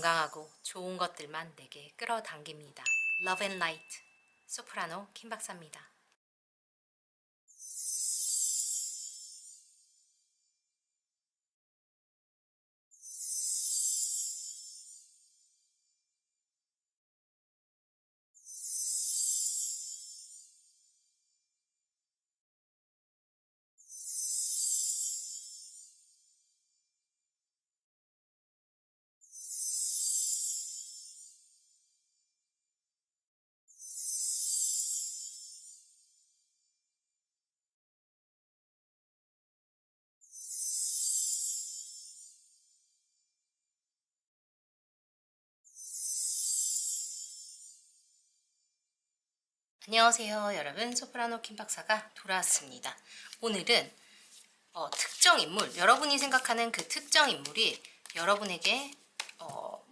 건강하고 좋은 것들만 내게 끌어당깁니다. Love and Light, 소프라노 김 박사입니다. 안녕하세요 여러분, 소프라노 김 박사가 돌아왔습니다. 오늘은 특정 인물, 여러분이 생각하는 그 특정 인물이 여러분에게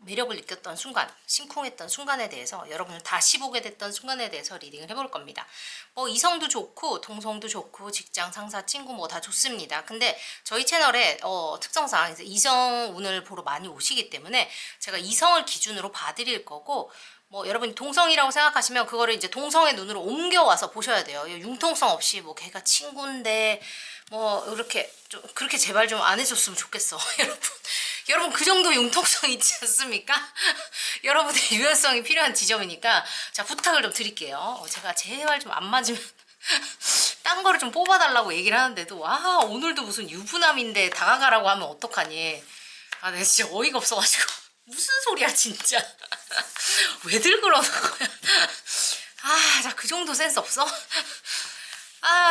매력을 느꼈던 순간, 심쿵했던 순간에 대해서, 여러분을 다시 보게 됐던 순간에 대해서 리딩을 해볼 겁니다. 뭐 이성도 좋고 동성도 좋고 직장, 상사, 친구 뭐 다 좋습니다. 근데 저희 채널에 특성상 이성 운을 보러 많이 오시기 때문에 제가 이성을 기준으로 봐드릴 거고, 뭐 여러분이 동성이라고 생각하시면 그거를 이제 동성의 눈으로 옮겨와서 보셔야 돼요. 융통성 없이 뭐 걔가 친구인데 뭐 이렇게 좀 그렇게 제발 좀 안 해줬으면 좋겠어. 여러분 그 정도 융통성 있지 않습니까? 여러분의 유연성이 필요한 지점이니까 자, 부탁을 좀 드릴게요. 제가 제발 좀 안 맞으면 딴 거를 좀 뽑아달라고 얘기를 하는데도 오늘도 무슨 유부남인데 다가가라고 하면 어떡하니. 내가 진짜 어이가 없어가지고 무슨 소리야 진짜. 왜들 그러는 거야. 자, 그 정도 센스 없어?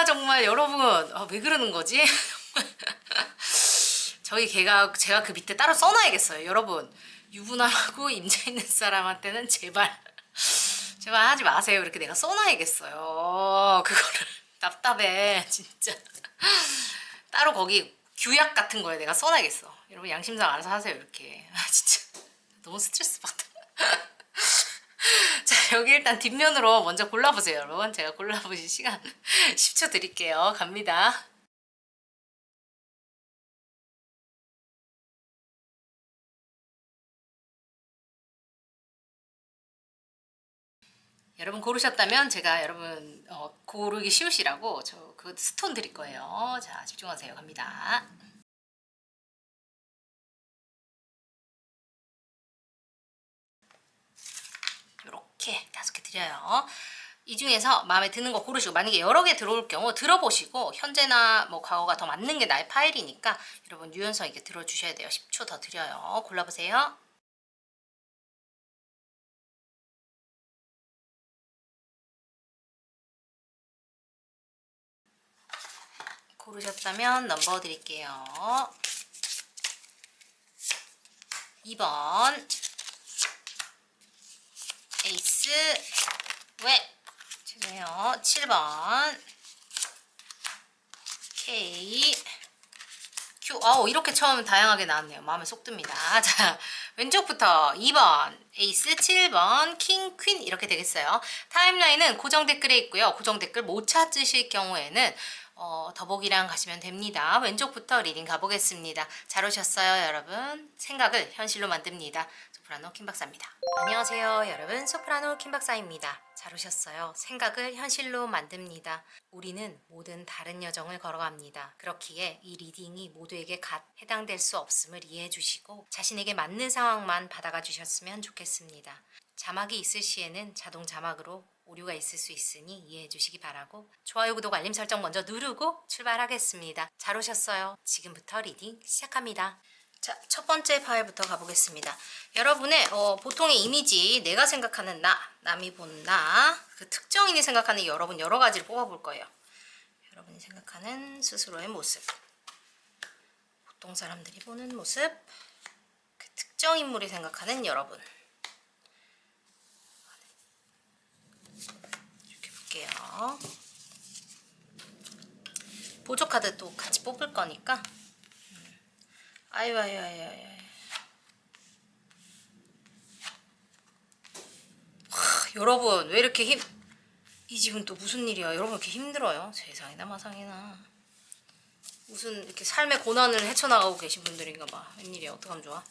정말 여러분 왜 그러는 거지? 제가 그 밑에 따로 써놔야겠어요. 여러분 유부남하고 임자 있는 사람한테는 제발 하지 마세요. 이렇게 내가 써놔야겠어요. 그거를 답답해 진짜. 따로 거기 규약 같은 거에 내가 써놔야겠어. 여러분 양심상 알아서 하세요. 이렇게 진짜 너무 스트레스 받아. 자, 여기 일단 뒷면으로 먼저 골라보세요 여러분. 제가 골라보실 시간 10초 드릴게요. 갑니다. 여러분 고르셨다면 제가 여러분 고르기 쉬우시라고 저 그 스톤 드릴 거예요. 자, 집중하세요. 갑니다. 이렇게 5개 드려요. 이 중에서 마음에 드는 거 고르시고, 만약에 여러 개 들어올 경우 들어보시고 현재나 뭐 과거가 더 맞는 게 나의 파일이니까 여러분 유연성 있게 들어주셔야 돼요. 10초 더 드려요. 골라보세요. 고르셨다면 넘버 드릴게요. 2번 에이스 왜 죄송해요. 7번 K Q. 이렇게 처음 다양하게 나왔네요. 마음에 쏙 듭니다. 자, 왼쪽부터 2번 에이스, 7번 킹, 퀸 이렇게 되겠어요. 타임라인은 고정 댓글에 있고요. 고정 댓글 못 찾으실 경우에는 더보기랑 가시면 됩니다. 왼쪽부터 리딩 가보겠습니다. 잘 오셨어요 여러분. 생각을 현실로 만듭니다. 소프라노 김 박사입니다. 안녕하세요 여러분, 소프라노 김 박사입니다. 잘 오셨어요. 생각을 현실로 만듭니다. 우리는 모든 다른 여정을 걸어갑니다. 그렇기에 이 리딩이 모두에게 해당될 수 없음을 이해해 주시고 자신에게 맞는 상황만 받아가 주셨으면 좋겠습니다. 자막이 있을 시에는 자동 자막으로 오류가 있을 수 있으니 이해해 주시기 바라고, 좋아요, 구독, 알림 설정 먼저 누르고 출발하겠습니다. 잘 오셨어요. 지금부터 리딩 시작합니다. 자, 첫 번째 파일부터 가보겠습니다. 여러분의 보통의 이미지, 내가 생각하는 나, 남이 본 나, 그 특정인이 생각하는 여러분 여러 가지를 뽑아볼 거예요. 여러분이 생각하는 스스로의 모습, 보통 사람들이 보는 모습, 그 특정 인물이 생각하는 여러분. 이렇게 볼게요. 보조 카드 또 같이 뽑을 거니까. 아유. 여러분 왜 이렇게 이 집은 또 무슨 일이야? 여러분 이렇게 힘들어요? 세상에나 마상에나. 무슨 이렇게 삶의 고난을 헤쳐나가고 계신 분들인가 봐. 웬일이야? 어떡하면 좋아?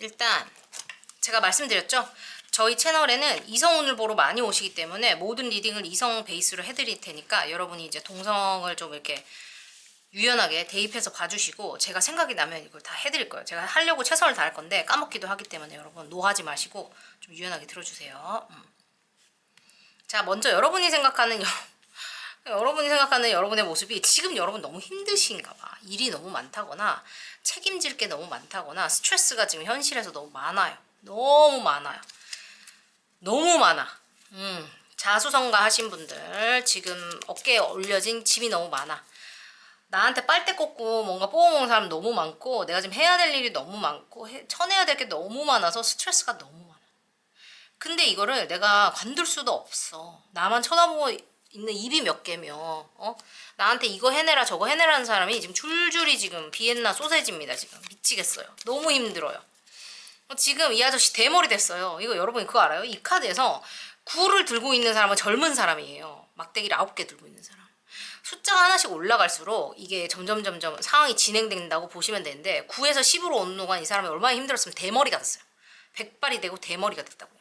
일단 제가 말씀드렸죠? 저희 채널에는 이성운을 보러 많이 오시기 때문에 모든 리딩을 이성 베이스로 해드릴 테니까 여러분이 이제 동성을 좀 이렇게 유연하게 대입해서 봐주시고 제가 생각이 나면 이걸 다 해드릴 거예요. 제가 하려고 최선을 다할 건데 까먹기도 하기 때문에 여러분 노하지 마시고 좀 유연하게 들어주세요. 자, 먼저 여러분이 생각하는 여러분의 모습이 지금 여러분 너무 힘드신가 봐. 일이 너무 많다거나 책임질 게 너무 많다거나 스트레스가 지금 현실에서 너무 많아요. 너무 많아요. 너무 많아. 자수성가 하신 분들 지금 어깨에 올려진 짐이 너무 많아. 나한테 빨대 꽂고 뭔가 뽑아먹는 사람 너무 많고 내가 지금 해야 될 일이 너무 많고 쳐내야 될 게 너무 많아서 스트레스가 너무 많아. 근데 이거를 내가 관둘 수도 없어. 나만 쳐다보고 있는 입이 몇 개며 나한테 이거 해내라 저거 해내라는 사람이 지금 줄줄이 지금 비엔나 소세지입니다. 지금 미치겠어요. 너무 힘들어요. 지금 이 아저씨 대머리 됐어요. 이거 여러분이 그거 알아요? 이 카드에서 9를 들고 있는 사람은 젊은 사람이에요. 막대기를 9개 들고 있는 사람. 숫자가 하나씩 올라갈수록 이게 점점 상황이 진행된다고 보시면 되는데 9에서 10으로 오는 동안 이 사람이 얼마나 힘들었으면 대머리가 됐어요. 백발이 되고 대머리가 됐다고요.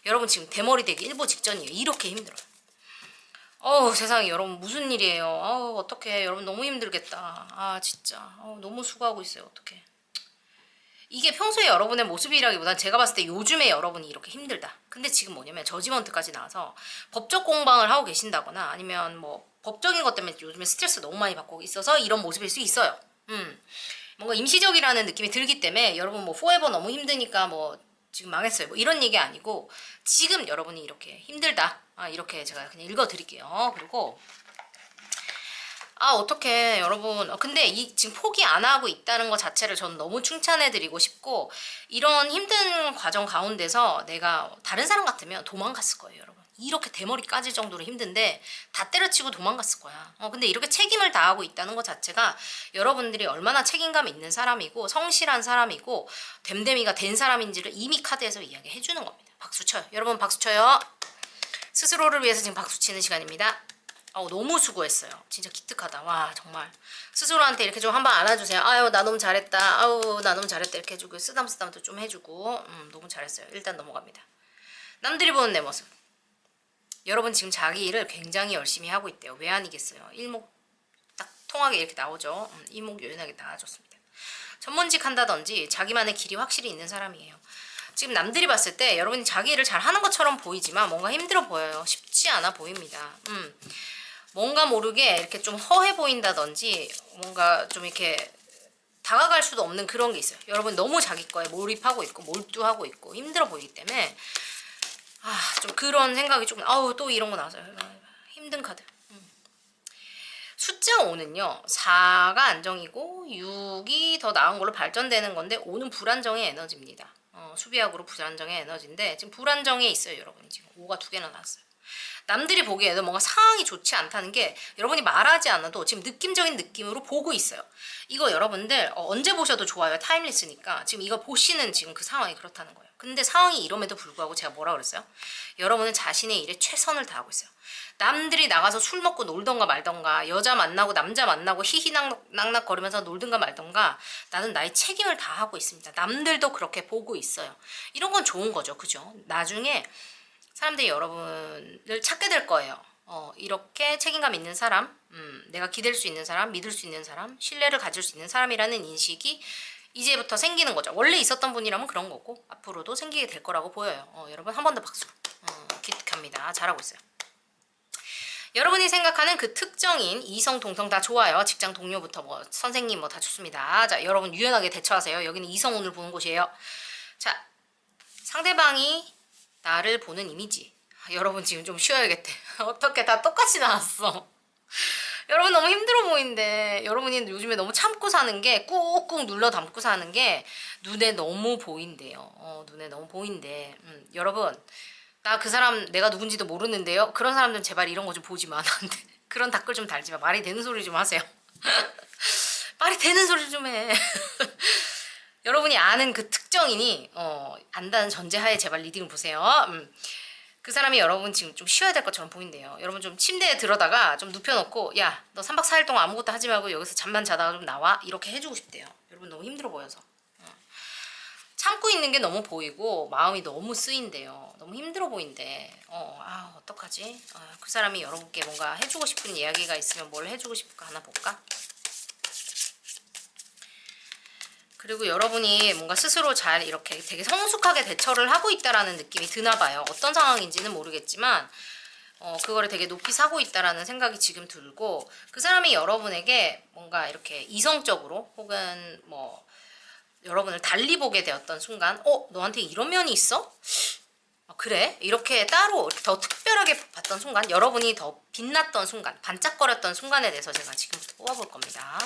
여러분 지금 대머리 되기 일보 직전이에요. 이렇게 힘들어요. 세상에 여러분 무슨 일이에요. 어떡해. 여러분 너무 힘들겠다. 진짜 너무 수고하고 있어요. 어떡해. 이게 평소에 여러분의 모습이라기보단 제가 봤을 때 요즘에 여러분이 이렇게 힘들다. 근데 지금 뭐냐면 저지먼트까지 나와서 법적 공방을 하고 계신다거나 아니면 뭐 법적인 것 때문에 요즘에 스트레스 너무 많이 받고 있어서 이런 모습일 수 있어요. 뭔가 임시적이라는 느낌이 들기 때문에 여러분 뭐 포에버 너무 힘드니까 뭐 지금 망했어요. 뭐 이런 얘기 아니고 지금 여러분이 이렇게 힘들다. 이렇게 제가 그냥 읽어드릴게요. 그리고 어떡해 여러분. 근데 지금 포기 안 하고 있다는 것 자체를 저는 너무 칭찬해드리고 싶고 이런 힘든 과정 가운데서 내가 다른 사람 같으면 도망갔을 거예요 여러분. 이렇게 대머리 까질 정도로 힘든데 다 때려치고 도망갔을 거야. 근데 이렇게 책임을 다하고 있다는 것 자체가 여러분들이 얼마나 책임감 있는 사람이고 성실한 사람이고 됨됨이가 된 사람인지를 이미 카드에서 이야기해 주는 겁니다. 박수 쳐요. 여러분 박수 쳐요. 스스로를 위해서 지금 박수 치는 시간입니다. 너무 수고했어요. 진짜 기특하다. 와 정말 스스로한테 이렇게 좀 한번 안아주세요. 아유 나 너무 잘했다. 아유 나 너무 잘했다. 이렇게 해주고 쓰담쓰담도 좀 해주고 너무 잘했어요. 일단 넘어갑니다. 남들이 보는 내 모습. 여러분 지금 자기 일을 굉장히 열심히 하고 있대요. 왜 아니겠어요. 일목 딱 통하게 이렇게 나오죠. 일목요연하게 나와줬습니다. 전문직 한다든지 자기만의 길이 확실히 있는 사람이에요. 지금 남들이 봤을 때 여러분이 자기 일을 잘하는 것처럼 보이지만 뭔가 힘들어 보여요. 쉽지 않아 보입니다. 뭔가 모르게 이렇게 좀 허해 보인다든지 뭔가 좀 이렇게 다가갈 수도 없는 그런 게 있어요. 여러분 너무 자기 거에 몰입하고 있고 몰두하고 있고 힘들어 보이기 때문에 좀 그런 생각이 조금 또 이런 거 나왔어요. 힘든 카드. 숫자 5는요. 4가 안정이고 6이 더 나은 걸로 발전되는 건데 5는 불안정의 에너지입니다. 수비약으로 불안정의 에너지인데 지금 불안정에 있어요. 여러분이 지금 5가 2개나 나왔어요. 남들이 보기에도 뭔가 상황이 좋지 않다는 게 여러분이 말하지 않아도 지금 느낌적인 느낌으로 보고 있어요. 이거 여러분들 언제 보셔도 좋아요. 타임리스니까 지금 이거 보시는 지금 그 상황이 그렇다는 거예요. 근데 상황이 이럼에도 불구하고 제가 뭐라 그랬어요? 여러분은 자신의 일에 최선을 다하고 있어요. 남들이 나가서 술 먹고 놀던가 말던가 여자 만나고 남자 만나고 히히낙낙거리면서 놀든가 말던가 나는 나의 책임을 다하고 있습니다. 남들도 그렇게 보고 있어요. 이런 건 좋은 거죠. 그죠? 나중에 사람들이 여러분을 찾게 될 거예요. 이렇게 책임감 있는 사람, 내가 기댈 수 있는 사람, 믿을 수 있는 사람, 신뢰를 가질 수 있는 사람이라는 인식이 이제부터 생기는 거죠. 원래 있었던 분이라면 그런 거고 앞으로도 생기게 될 거라고 보여요. 여러분 한 번 더 박수. 기특합니다. 잘하고 있어요. 여러분이 생각하는 그 특정인 이성 동성 다 좋아요. 직장 동료부터 뭐 선생님 뭐 다 좋습니다. 자 여러분 유연하게 대처하세요. 여기는 이성운을 보는 곳이에요. 자 상대방이 나를 보는 이미지. 여러분 지금 좀 쉬어야겠대. 어떻게 다 똑같이 나왔어. 여러분 너무 힘들어 보이는데 여러분이 요즘에 너무 참고 사는 게 꾹꾹 눌러 담고 사는 게 눈에 너무 보인대요. 눈에 너무 보인대. 여러분 나 그 사람 내가 누군지도 모르는데요. 그런 사람들은 제발 이런 거 좀 보지 마. 나한테 그런 댓글 좀 달지 마. 말이 되는 소리 좀 하세요. 말이 되는 소리 좀 해. 여러분이 아는 그 특정인이 안다는 전제하에 제발 리딩을 보세요. 그 사람이 여러분 지금 좀 쉬어야 될 것처럼 보인대요. 여러분 좀 침대에 들어다가 좀 눕혀놓고 야 너 3박 4일 동안 아무것도 하지 말고 여기서 잠만 자다가 좀 나와 이렇게 해주고 싶대요. 여러분 너무 힘들어 보여서. 참고 있는 게 너무 보이고 마음이 너무 쓰인대요. 너무 힘들어 보인대. 어떡하지? 그 사람이 여러분께 뭔가 해주고 싶은 이야기가 있으면 뭘 해주고 싶을까 하나 볼까? 그리고 여러분이 뭔가 스스로 잘 이렇게 되게 성숙하게 대처를 하고 있다라는 느낌이 드나 봐요. 어떤 상황인지는 모르겠지만 그거를 되게 높이 사고 있다라는 생각이 지금 들고, 그 사람이 여러분에게 뭔가 이렇게 이성적으로 혹은 뭐 여러분을 달리 보게 되었던 순간, 너한테 이런 면이 있어? 그래? 이렇게 따로 더 특별하게 봤던 순간, 여러분이 더 빛났던 순간, 반짝거렸던 순간에 대해서 제가 지금부터 뽑아볼 겁니다.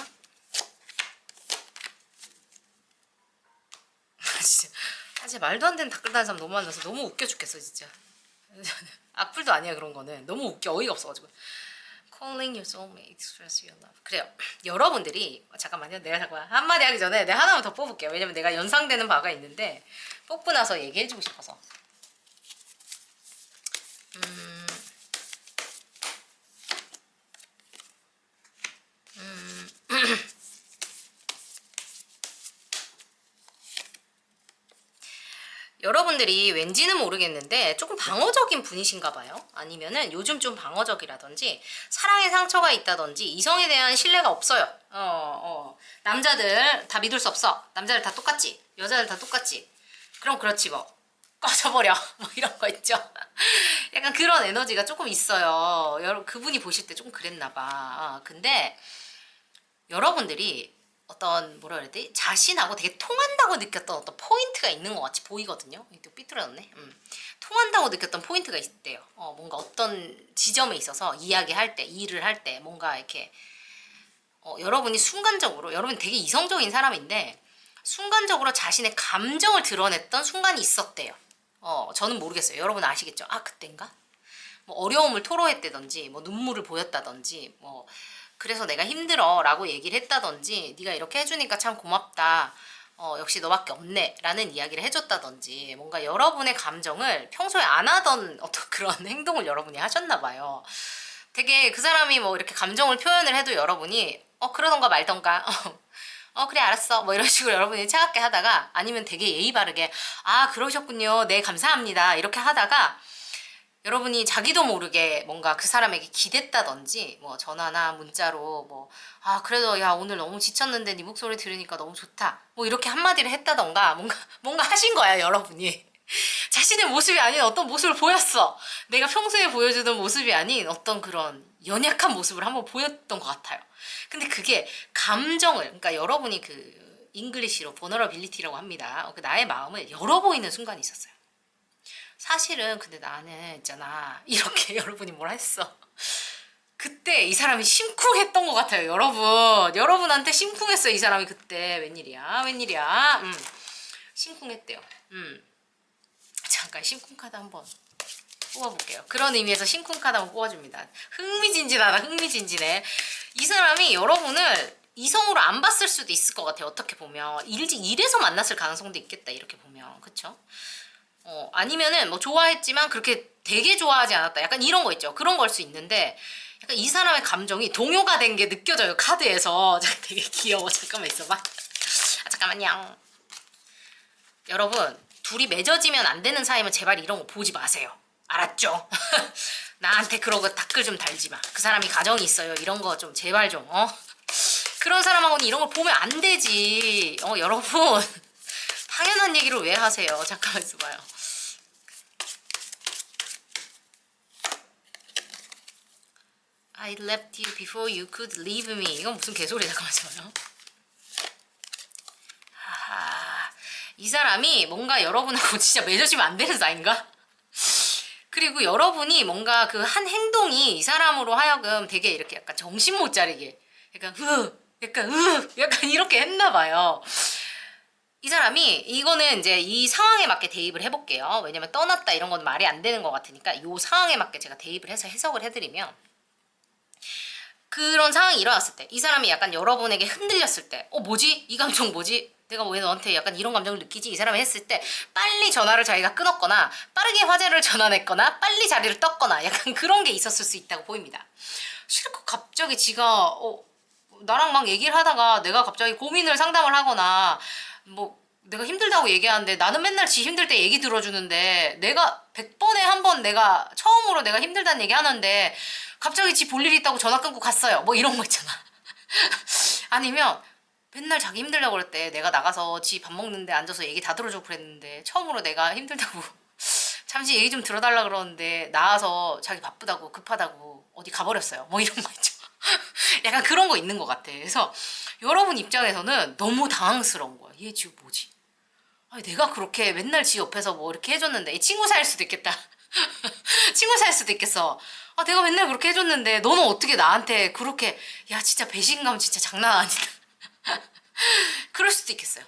진짜 사실 말도 안 되는 댓글 다는 사람 너무 많아서 너무 웃겨 죽겠어 진짜. 악플도 아니야 그런 거는. 너무 웃겨. 어이가 없어가지고. Calling your soulmate, express your love. 그래요. 여러분들이 잠깐만요. 내가 잠깐 한마디 하기 전에 내가 하나만 더 뽑을게요. 왜냐면 내가 연상되는 바가 있는데 뽑고 나서 얘기해주고 싶어서. 여러분들이 왠지는 모르겠는데 조금 방어적인 분이신가 봐요. 아니면은 요즘 좀 방어적이라든지 사랑의 상처가 있다든지 이성에 대한 신뢰가 없어요. 남자들 다 믿을 수 없어. 남자들 다 똑같지. 여자들 다 똑같지. 그럼 그렇지 뭐. 꺼져버려. 뭐 이런 거 있죠. 약간 그런 에너지가 조금 있어요. 그분이 보실 때 조금 그랬나 봐. 근데 여러분들이 어떤 뭐라 그래야 돼? 자신하고 되게 통한다고 느꼈던 어떤 포인트가 있는 것 같이 보이거든요. 또 삐뚤어졌네. 통한다고 느꼈던 포인트가 있대요. 뭔가 어떤 지점에 있어서 이야기할 때, 일을 할 때 뭔가 이렇게 여러분이 순간적으로, 여러분이 되게 이성적인 사람인데 순간적으로 자신의 감정을 드러냈던 순간이 있었대요. 저는 모르겠어요. 여러분 아시겠죠? 그땐가? 뭐 어려움을 토로했다든지 뭐 눈물을 보였다든지 뭐 그래서 내가 힘들어 라고 얘기를 했다든지 네가 이렇게 해주니까 참 고맙다, 역시 너밖에 없네 라는 이야기를 해줬다든지 뭔가 여러분의 감정을 평소에 안 하던 어떤 그런 행동을 여러분이 하셨나 봐요. 되게 그 사람이 뭐 이렇게 감정을 표현을 해도 여러분이 그러던가 말던가 그래 알았어 뭐 이런 식으로 여러분이 차갑게 하다가, 아니면 되게 예의 바르게 그러셨군요 네 감사합니다 이렇게 하다가 여러분이 자기도 모르게 뭔가 그 사람에게 기댔다든지 뭐 전화나 문자로 뭐 그래도 야 오늘 너무 지쳤는데 네 목소리 들으니까 너무 좋다 뭐 이렇게 한마디를 했다던가 뭔가 하신 거야 여러분이. 자신의 모습이 아닌 어떤 모습을 보였어. 내가 평소에 보여주던 모습이 아닌 어떤 그런 연약한 모습을 한번 보였던 것 같아요. 근데 그게 감정을, 그러니까 여러분이 그 잉글리시로 vulnerability라고 합니다. 그 나의 마음을 열어보이는 순간이 있었어요. 사실은 근데 나는 있잖아 이렇게 여러분이 뭐라 했어. 그때 이 사람이 심쿵했던 것 같아요. 여러분한테 심쿵했어요. 이 사람이 그때. 웬일이야 심쿵했대요. 잠깐 심쿵카드 한번 뽑아볼게요. 그런 의미에서 심쿵카드 한번 뽑아줍니다. 흥미진진해. 이 사람이 여러분을 이성으로 안 봤을 수도 있을 것 같아요. 어떻게 보면 이래서 만났을 가능성도 있겠다 이렇게 보면. 그쵸? 아니면은 뭐 좋아했지만 그렇게 되게 좋아하지 않았다. 약간 이런 거 있죠. 그런 걸 수 있는데 약간 이 사람의 감정이 동요가 된 게 느껴져요. 카드에서. 되게 귀여워. 잠깐만 있어봐. 잠깐만요. 여러분 둘이 맺어지면 안 되는 사이면 제발 이런 거 보지 마세요. 알았죠? 나한테 그러고 댓글 좀 달지 마. 그 사람이 가정이 있어요. 이런 거 좀 제발 좀 그런 사람하고는 이런 걸 보면 안 되지. 여러분 당연한 얘기를 왜 하세요? 잠깐만 있어봐요. I left you before you could leave me. 이건 무슨 개소리야. 잠깐만 있어봐요. 이 사람이 뭔가 여러분하고 진짜 맺어지면 안 되는 사이인가? 그리고 여러분이 뭔가 그 한 행동이 이 사람으로 하여금 되게 이렇게 약간 정신 못 차리게 약간 이렇게 했나 봐요. 이 사람이 이거는 이제 이 상황에 맞게 대입을 해볼게요. 왜냐면 떠났다 이런 건 말이 안 되는 것 같으니까 이 상황에 맞게 제가 대입을 해서 해석을 해드리면, 그런 상황이 일어났을 때 이 사람이 약간 여러분에게 흔들렸을 때 뭐지? 이 감정 뭐지? 내가 왜 너한테 약간 이런 감정을 느끼지? 이 사람이 했을 때 빨리 전화를 자기가 끊었거나 빠르게 화제를 전환했거나 빨리 자리를 떴거나 약간 그런 게 있었을 수 있다고 보입니다. 실컷 갑자기 지가 나랑 막 얘기를 하다가 내가 갑자기 고민을 상담을 하거나 뭐 내가 힘들다고 얘기하는데 나는 맨날 지 힘들 때 얘기 들어주는데 내가 100번에 한 번 내가 처음으로 내가 힘들다는 얘기 하는데 갑자기 지 볼 일이 있다고 전화 끊고 갔어요. 뭐 이런 거 있잖아. 아니면 맨날 자기 힘들다고 그럴 때 내가 나가서 지 밥 먹는데 앉아서 얘기 다 들어주고 그랬는데 처음으로 내가 힘들다고 잠시 얘기 좀 들어달라 그러는데 나와서 자기 바쁘다고 급하다고 어디 가버렸어요. 뭐 이런 거 있죠. 약간 그런 거 있는 것 같아. 그래서 여러분 입장에서는 너무 당황스러운 거야. 얘 지금 뭐지? 아니, 내가 그렇게 맨날 지 옆에서 뭐 이렇게 해줬는데 이 친구 사일 수도 있겠다. 친구 사일 수도 있겠어. 아, 내가 맨날 그렇게 해줬는데 너는 어떻게 나한테 그렇게 야 진짜 배신감 진짜 장난 아니다. 그럴 수도 있겠어요.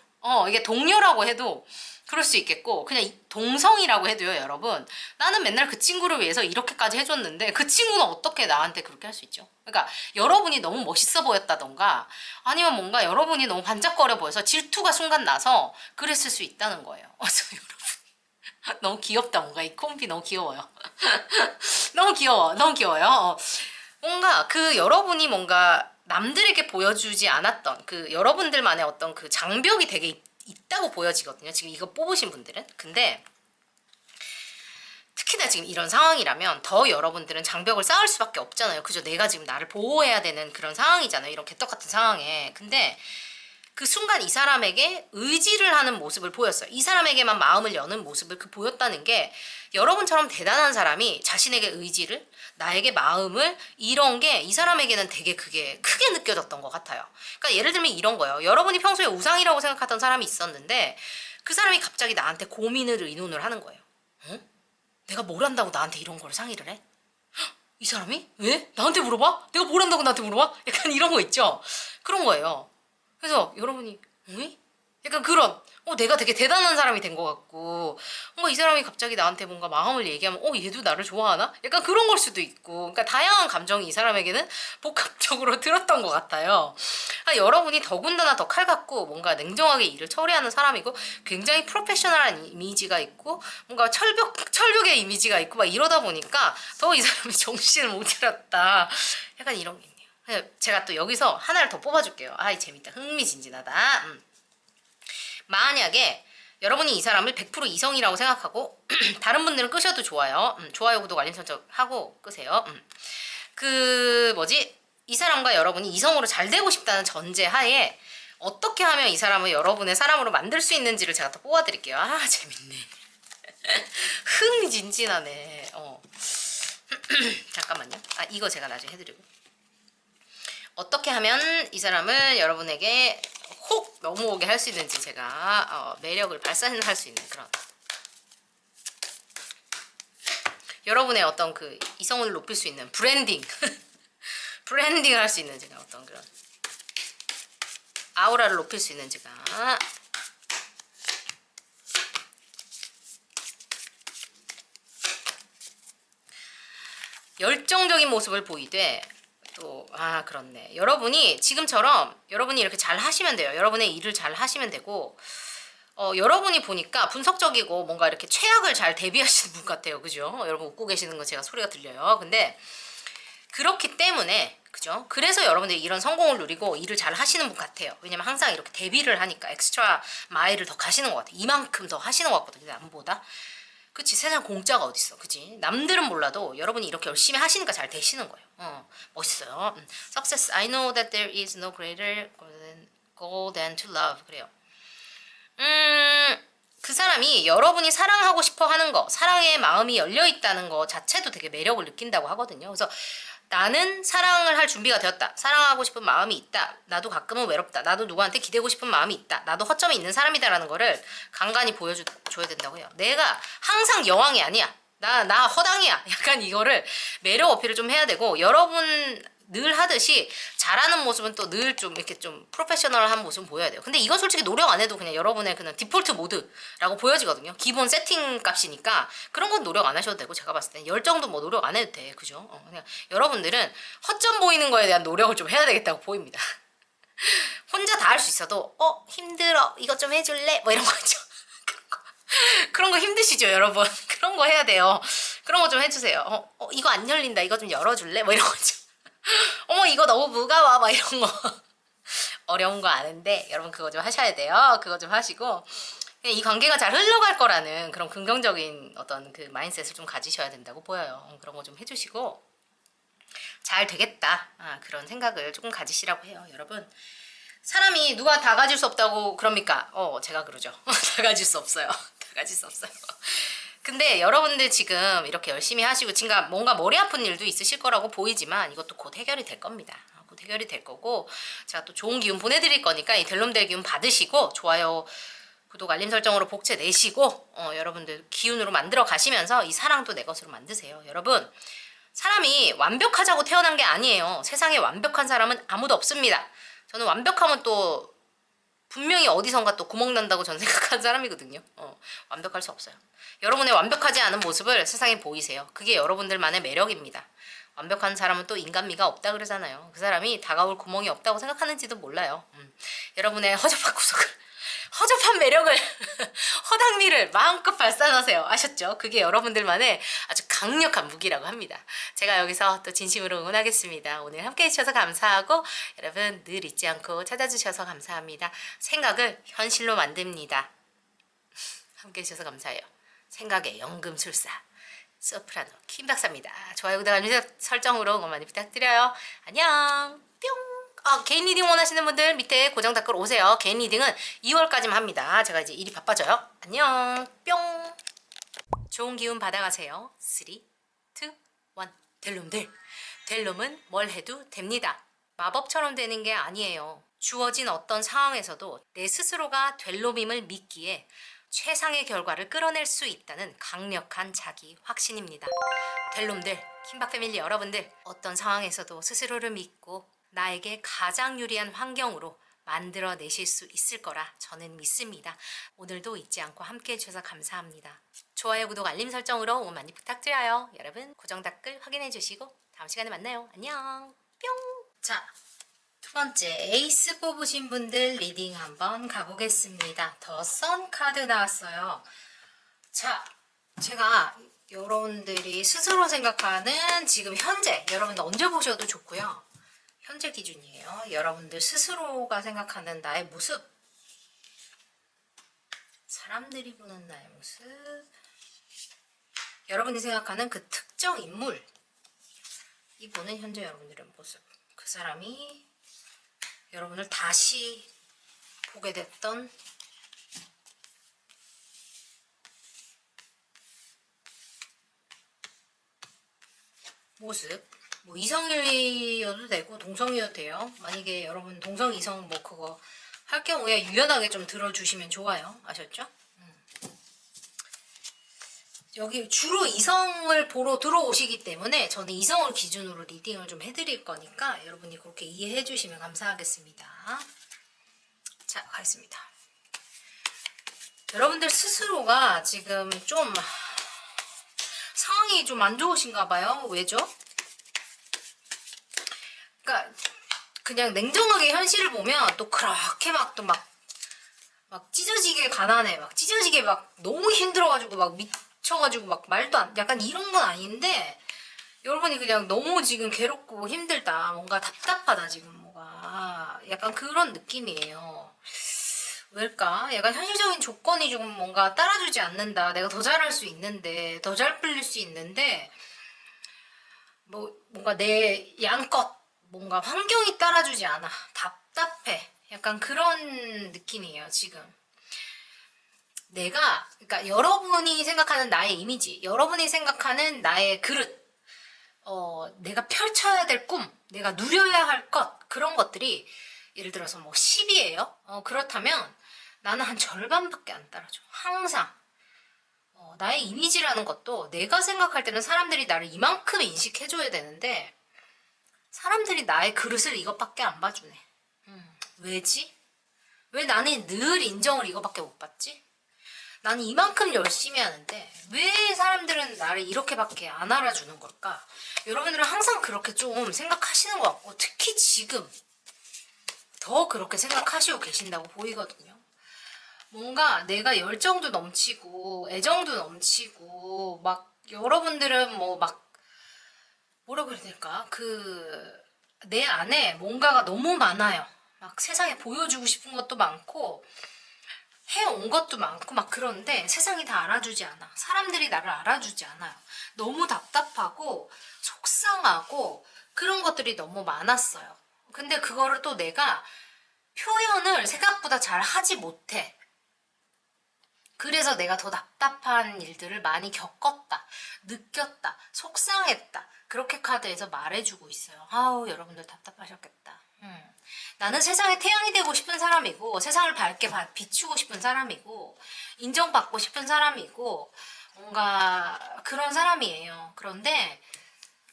이게 동료라고 해도 그럴 수 있겠고 그냥 동성이라고 해도요 여러분 나는 맨날 그 친구를 위해서 이렇게까지 해줬는데 그 친구는 어떻게 나한테 그렇게 할 수 있죠? 그러니까 여러분이 너무 멋있어 보였다던가 아니면 뭔가 여러분이 너무 반짝거려 보여서 질투가 순간 나서 그랬을 수 있다는 거예요. 그래서 여러분 너무 귀엽다. 뭔가 이 콤비 너무 귀여워요. 너무 귀여워. 너무 귀여워요. 뭔가 그 여러분이 뭔가 남들에게 보여주지 않았던 그 여러분들만의 어떤 그 장벽이 되게 있다고 보여지거든요. 지금 이거 뽑으신 분들은. 근데 특히나 지금 이런 상황이라면 더 여러분들은 장벽을 쌓을 수밖에 없잖아요. 그죠? 내가 지금 나를 보호해야 되는 그런 상황이잖아요. 이런 개떡 같은 상황에. 근데 그 순간 이 사람에게 의지를 하는 모습을 보였어요. 이 사람에게만 마음을 여는 모습을 보였다는 게 여러분처럼 대단한 사람이 자신에게 의지를 나에게 마음을 이런 게 이 사람에게는 되게 그게 크게 느껴졌던 것 같아요. 그러니까 예를 들면 이런 거예요. 여러분이 평소에 우상이라고 생각하던 사람이 있었는데 그 사람이 갑자기 나한테 고민을 의논을 하는 거예요. 어? 내가 뭘 한다고 나한테 이런 걸 상의를 해? 헉, 이 사람이? 왜? 나한테 물어봐? 내가 뭘 한다고 나한테 물어봐? 약간 이런 거 있죠? 그런 거예요. 그래서 여러분이 응? 약간 그런 내가 되게 대단한 사람이 된 것 같고 뭔가 이 사람이 갑자기 나한테 뭔가 마음을 얘기하면 얘도 나를 좋아하나? 약간 그런 걸 수도 있고 그러니까 다양한 감정이 이 사람에게는 복합적으로 들었던 것 같아요. 여러분이 더군다나 더 칼 같고 뭔가 냉정하게 일을 처리하는 사람이고 굉장히 프로페셔널한 이미지가 있고 뭔가 철벽의 이미지가 있고 막 이러다 보니까 더 이 사람이 정신을 못 차렸다. 약간 이런 게 있네요. 제가 또 여기서 하나를 더 뽑아줄게요. 아이 재밌다. 흥미진진하다. 만약에 여러분이 이 사람을 100% 이성이라고 생각하고 다른 분들은 끄셔도 좋아요. 좋아요, 구독, 알림 설정 하고 끄세요. 이 사람과 여러분이 이성으로 잘 되고 싶다는 전제 하에 어떻게 하면 이 사람을 여러분의 사람으로 만들 수 있는지를 제가 또 뽑아드릴게요. 아 재밌네. 흥미진진하네. 잠깐만요. 이거 제가 나중에 해드리고 어떻게 하면 이 사람을 여러분에게 혹 넘어오게 할 수 있는지 제가 매력을 발산할 수 있는 그런 여러분의 어떤 그 이성을 높일 수 있는 브랜딩 브랜딩을 할 수 있는 제가 어떤 그런 아우라를 높일 수 있는 제가 열정적인 모습을 보이되 그렇네. 여러분이 지금처럼 여러분이 이렇게 잘 하시면 돼요. 여러분의 일을 잘 하시면 되고 여러분이 보니까 분석적이고 뭔가 이렇게 최악을 잘 대비하시는 분 같아요. 그죠? 여러분 웃고 계시는 거 제가 소리가 들려요. 근데 그렇기 때문에 그죠? 그래서 여러분들이 이런 성공을 누리고 일을 잘 하시는 분 같아요. 왜냐면 항상 이렇게 대비를 하니까 엑스트라 마일을 더 가시는 것 같아요. 이만큼 더 하시는 것 같거든요. 남보다. 그치 세상 공짜가 어딨어. 그치 남들은 몰라도 여러분이 이렇게 열심히 하시니까 잘 되시는 거예요. 멋있어요. Success. I know that there is no greater goal than to love. 그래요. 그 사람이 여러분이 사랑하고 싶어 하는 거, 사랑의 마음이 열려 있다는 거 자체도 되게 매력을 느낀다고 하거든요. 그래서 나는 사랑을 할 준비가 되었다. 사랑하고 싶은 마음이 있다. 나도 가끔은 외롭다. 나도 누구한테 기대고 싶은 마음이 있다. 나도 허점이 있는 사람이다라는 거를 간간히 보여줘야 된다고 해요. 내가 항상 여왕이 아니야. 나 허당이야. 약간 이거를 매력 어필을 좀 해야 되고 여러분 늘 하듯이 잘하는 모습은 또 늘 좀 이렇게 좀 프로페셔널한 모습은 보여야 돼요. 근데 이건 솔직히 노력 안 해도 그냥 여러분의 그냥 디폴트 모드라고 보여지거든요. 기본 세팅 값이니까 그런 건 노력 안 하셔도 되고 제가 봤을 땐 열정도 뭐 노력 안 해도 돼. 그죠? 그냥 여러분들은 허점 보이는 거에 대한 노력을 좀 해야 되겠다고 보입니다. 혼자 다 할 수 있어도 힘들어. 이것 좀 해줄래? 뭐 이런 거 있죠. 그런 거 힘드시죠 여러분? 그런 거 해야 돼요. 그런 거 좀 해주세요. 이거 안 열린다. 이거 좀 열어줄래? 뭐 이런 거죠. 어머 이거 너무 무거워 막 이런 거 어려운 거 아는데 여러분 그거 좀 하셔야 돼요. 그거 좀 하시고 이 관계가 잘 흘러갈 거라는 그런 긍정적인 어떤 그 마인드셋을 좀 가지셔야 된다고 보여요. 그런 거 좀 해주시고 잘 되겠다. 그런 생각을 조금 가지시라고 해요. 여러분 사람이 누가 다 가질 수 없다고 그럽니까? 제가 그러죠. 다 가질 수 없어요. 다 가질 수 없어요. 근데 여러분들 지금 이렇게 열심히 하시고 지금 뭔가 머리 아픈 일도 있으실 거라고 보이지만 이것도 곧 해결이 될 겁니다. 곧 해결이 될 거고 제가 또 좋은 기운 보내드릴 거니까 이 델롬델 기운 받으시고 좋아요 구독 알림 설정으로 복채 내시고 여러분들 기운으로 만들어 가시면서 이 사랑도 내 것으로 만드세요. 여러분 사람이 완벽하자고 태어난 게 아니에요. 세상에 완벽한 사람은 아무도 없습니다. 저는 완벽하면 또 분명히 어디선가 또 구멍 난다고 저는 생각하는 사람이거든요. 완벽할 수 없어요. 여러분의 완벽하지 않은 모습을 세상에 보이세요. 그게 여러분들만의 매력입니다. 완벽한 사람은 또 인간미가 없다 그러잖아요. 그 사람이 다가올 구멍이 없다고 생각하는지도 몰라요. 여러분의 허접한 구석을 허접한 매력을 허당미를 마음껏 발산하세요. 아셨죠? 그게 여러분들만의 아주 강력한 무기라고 합니다. 제가 여기서 또 진심으로 응원하겠습니다. 오늘 함께 해주셔서 감사하고 여러분 늘 잊지 않고 찾아주셔서 감사합니다. 생각을 현실로 만듭니다. 함께 해주셔서 감사해요. 생각의 연금술사 소프라노 킴 박사입니다. 좋아요, 구독, 알림 설정으로 응원 많이 부탁드려요. 안녕 뿅. 개인 리딩 원하시는 분들 밑에 고정 댓글 오세요. 개인 리딩은 2월까지만 합니다. 제가 이제 일이 바빠져요. 안녕 뿅. 좋은 기운 받아가세요. 3, 2, 1. 델롬들. 델롬은 뭘 해도 됩니다. 마법처럼 되는 게 아니에요. 주어진 어떤 상황에서도 내 스스로가 델롬임을 믿기에 최상의 결과를 끌어낼 수 있다는 강력한 자기 확신입니다. 델롬들, 킴박 패밀리 여러분들 어떤 상황에서도 스스로를 믿고 나에게 가장 유리한 환경으로 만들어내실 수 있을 거라 저는 믿습니다. 오늘도 잊지 않고 함께 해주셔서 감사합니다. 좋아요, 구독, 알림 설정으로 응원 많이 부탁드려요. 여러분 고정 댓글 확인해주시고 다음 시간에 만나요. 안녕 뿅. 자, 두 번째 에이스 뽑으신 분들 리딩 한번 가보겠습니다. 더 선 카드 나왔어요. 자, 제가 여러분들이 스스로 생각하는 지금 현재 여러분들 언제 보셔도 좋고요. 현재 기준이에요. 여러분들 스스로가 생각하는 나의 모습, 사람들이 보는 나의 모습, 여러분이 생각하는 그 특정 인물, 이 보는 현재 여러분들의 모습, 그 사람이 여러분을 다시 보게 됐던 모습, 뭐 이성이어도 되고 동성이어도 돼요. 만약에 여러분 동성 이성 뭐 그거 할 경우에 유연하게 좀 들어주시면 좋아요. 아셨죠? 여기 주로 이성을 보러 들어오시기 때문에 저는 이성을 기준으로 리딩을 좀 해드릴 거니까 여러분이 그렇게 이해해 주시면 감사하겠습니다. 자, 가겠습니다. 여러분들 스스로가 지금 좀 상황이 좀 안 좋으신가 봐요. 왜죠? 그러니까 그냥 냉정하게 현실을 보면 또 그렇게 막 또 막 찢어지게 가난해, 막 찢어지게 막 너무 힘들어가지고 막 미쳐가지고 막 말도 안, 약간 이런 건 아닌데 여러분이 그냥 너무 지금 괴롭고 힘들다, 뭔가 답답하다 지금 뭐가 약간 그런 느낌이에요. 왜일까? 약간 현실적인 조건이 조금 뭔가 따라주지 않는다. 내가 더 잘할 수 있는데, 더 잘 풀릴 수 있는데 뭔가 내 양껏 뭔가 환경이 따라주지 않아. 답답해. 약간 그런 느낌이에요, 지금. 그러니까 여러분이 생각하는 나의 이미지, 여러분이 생각하는 나의 그릇, 내가 펼쳐야 될 꿈, 내가 누려야 할 것, 그런 것들이 예를 들어서 뭐 10이에요. 그렇다면 나는 한 절반밖에 안 따라줘. 항상. 나의 이미지라는 것도 내가 생각할 때는 사람들이 나를 이만큼 인식해줘야 되는데 사람들이 나의 그릇을 이것밖에 안 봐주네. 왜지? 왜 나는 늘 인정을 이거밖에 못 받지? 나는 이만큼 열심히 하는데 왜 사람들은 나를 이렇게밖에 안 알아주는 걸까? 여러분들은 항상 그렇게 좀 생각하시는 것 같고 특히 지금 더 그렇게 생각하시고 계신다고 보이거든요. 뭔가 내가 열정도 넘치고 애정도 넘치고 막 여러분들은 뭐라고 해야 될까? 내 안에 뭔가가 너무 많아요. 막 세상에 보여주고 싶은 것도 많고 해온 것도 많고 막 그런데 세상이 다 알아주지 않아. 사람들이 나를 알아주지 않아요. 너무 답답하고 속상하고 그런 것들이 너무 많았어요. 근데 그거를 또 내가 표현을 생각보다 잘 하지 못해. 그래서 내가 더 답답한 일들을 많이 겪었다, 느꼈다, 속상했다. 그렇게 카드에서 말해주고 있어요. 아우, 여러분들 답답하셨겠다. 나는 세상에 태양이 되고 싶은 사람이고, 세상을 밝게 비추고 싶은 사람이고, 인정받고 싶은 사람이고, 뭔가 그런 사람이에요. 그런데